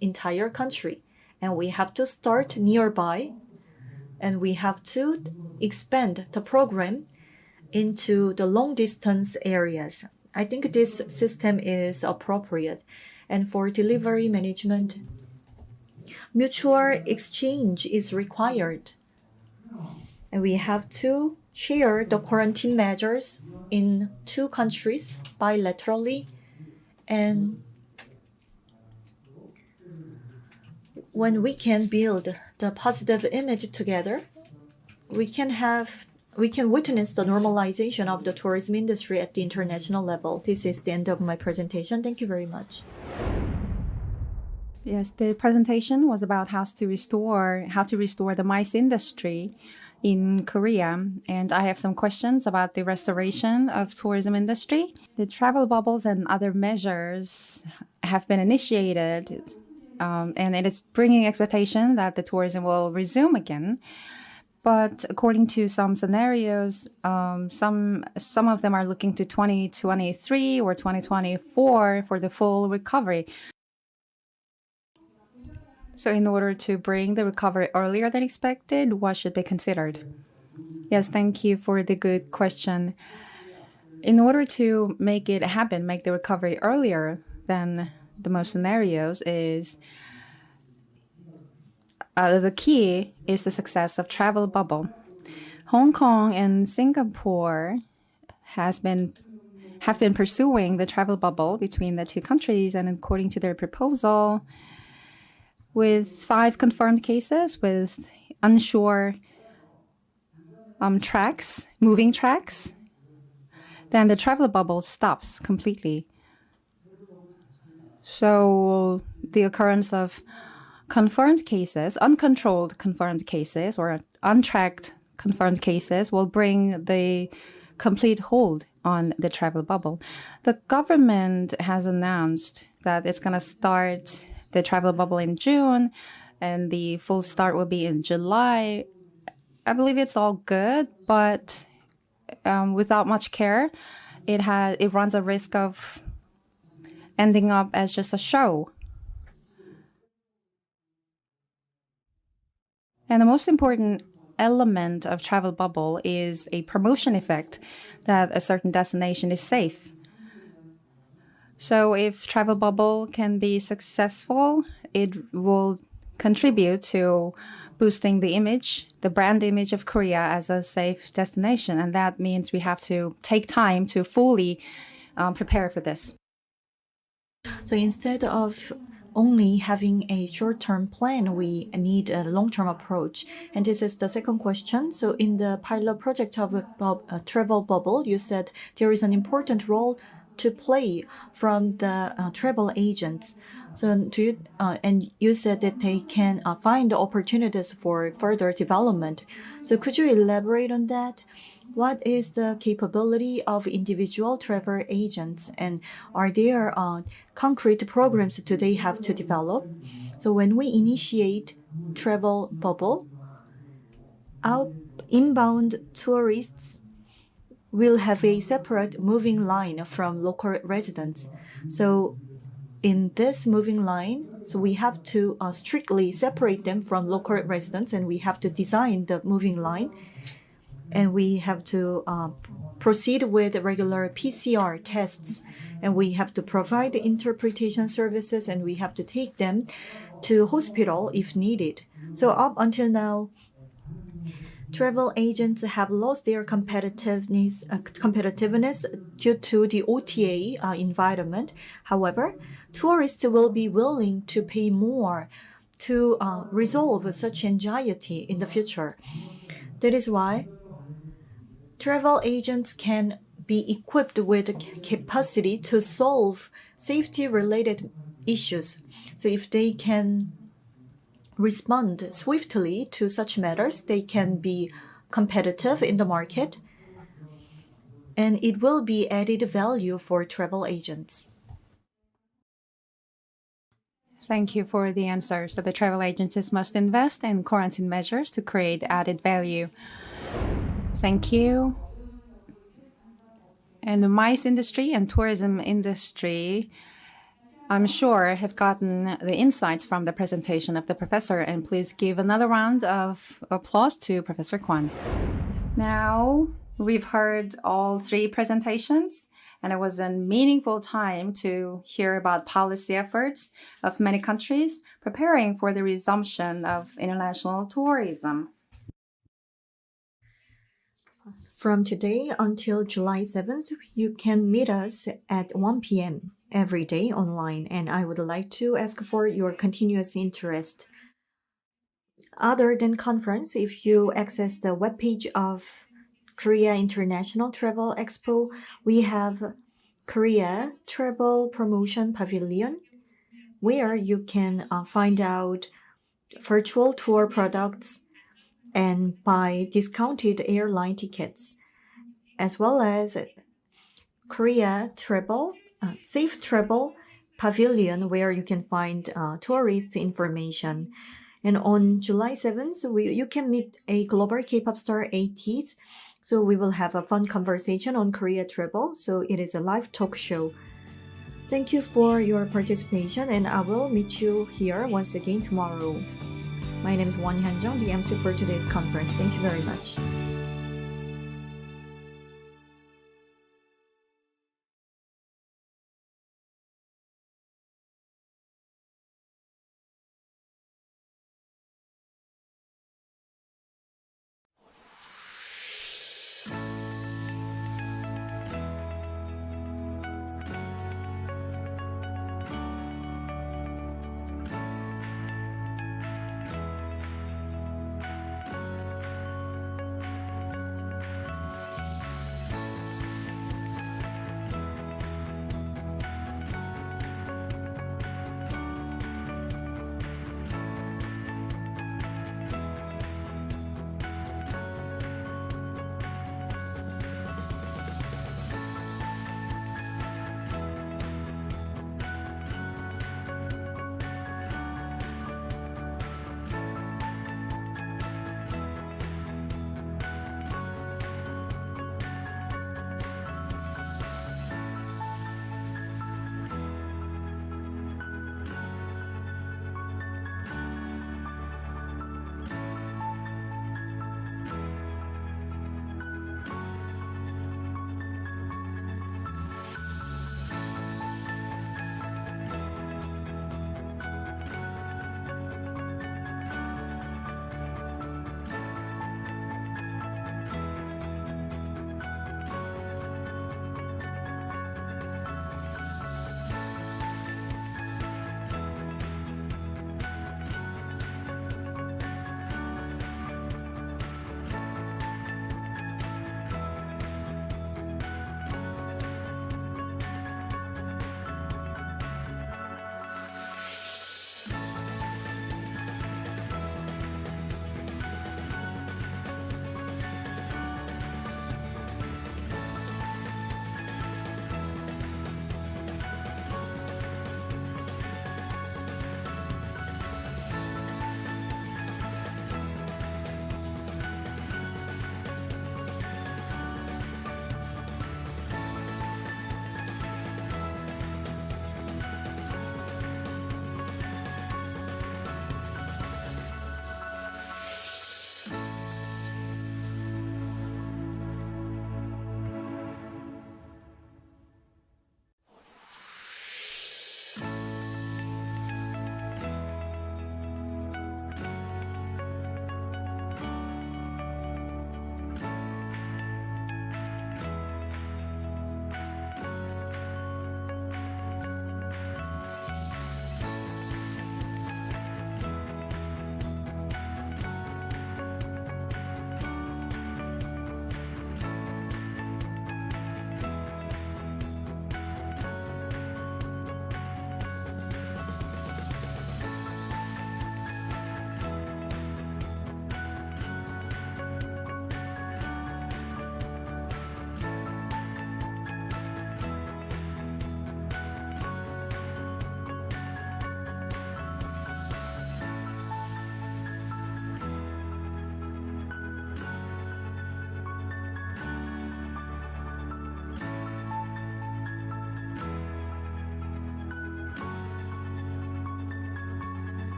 entire country. And we have to start nearby, and we have to expand the program into the long distance areas. I think this system is appropriate. And for delivery management, mutual exchange is required. And we have to share the quarantine measures in two countries bilaterally. And when we can build the positive image together, we can witness the normalization of the tourism industry at the international level. This is the end of my presentation. Thank you very much. Yes, the presentation was about how to restore the MICE industry in Korea, and I have some questions about the restoration of tourism industry. The travel bubbles and other measures have been initiated, and it is bringing expectation that the tourism will resume again. But according to some scenarios, some of them are looking to 2023 or 2024 for the full recovery. So in order to bring the recovery earlier than expected, what should be considered? Yes, thank you for the good question. In order to make it happen, make the recovery earlier than the most scenarios is the key is the success of travel bubble. Hong Kong and Singapore have been pursuing the travel bubble between the two countries, and according to their proposal, with 5 confirmed cases with unsure moving tracks, then the travel bubble stops completely. So the occurrence of confirmed cases, uncontrolled confirmed cases, or untracked confirmed cases will bring the complete hold on the travel bubble. The government has announced that it's going to start the travel bubble in June, and the full start will be in July. I believe it's all good, but without much care, it runs a risk of ending up as just a show. And the most important element of travel bubble is a promotion effect that a certain destination is safe. So if travel bubble can be successful, it will contribute to boosting the image, the brand image of Korea as a safe destination. And that means we have to take time to fully prepare for this. So instead of only having a short-term plan, we need a long-term approach. And this is the second question. So in the pilot project of a travel bubble, you said there is an important role to play from the travel agents. So do you, and you said that they can find opportunities for further development. So could you elaborate on that? What is the capability of individual travel agents, and are there concrete programs do they have to develop? So when we initiate travel bubble, inbound tourists will have a separate moving line from local residents. So in this moving line, so we have to strictly separate them from local residents, and we have to design the moving line, and we have to proceed with regular PCR tests, and we have to provide interpretation services, and we have to take them to hospital if needed. So up until now, travel agents have lost their competitiveness due to the OTA environment. However, tourists will be willing to pay more to resolve such anxiety in the future. That is why travel agents can be equipped with capacity to solve safety-related issues. So if they can respond swiftly to such matters, they can be competitive in the market, and it will be added value for travel agents. Thank you for the answer. So the travel agencies must invest in quarantine measures to create added value. Thank you. And the MICE industry and tourism industry, I'm sure, have gotten the insights from the presentation of the professor, and please give another round of applause to Professor Kwon. Now, we've heard all three presentations, and it was a meaningful time to hear about policy efforts of many countries preparing for the resumption of international tourism. From today until July 7th, you can meet us at 1 p.m. every day online, and I would like to ask for your continuous interest. Other than conference, if you access the webpage of Korea International Travel Expo, we have Korea Travel Promotion Pavilion, where you can find out virtual tour products and buy discounted airline tickets, as well as Korea Travel, Safe Travel Pavilion, where you can find tourist information. And on July 7th, you can meet a global K-pop star, ATEEZ. So we will have a fun conversation on Korea travel. So it is a live talk show. Thank you for your participation, and I will meet you here once again tomorrow. My name is Won Hyunjung, the MC for today's conference. Thank you very much.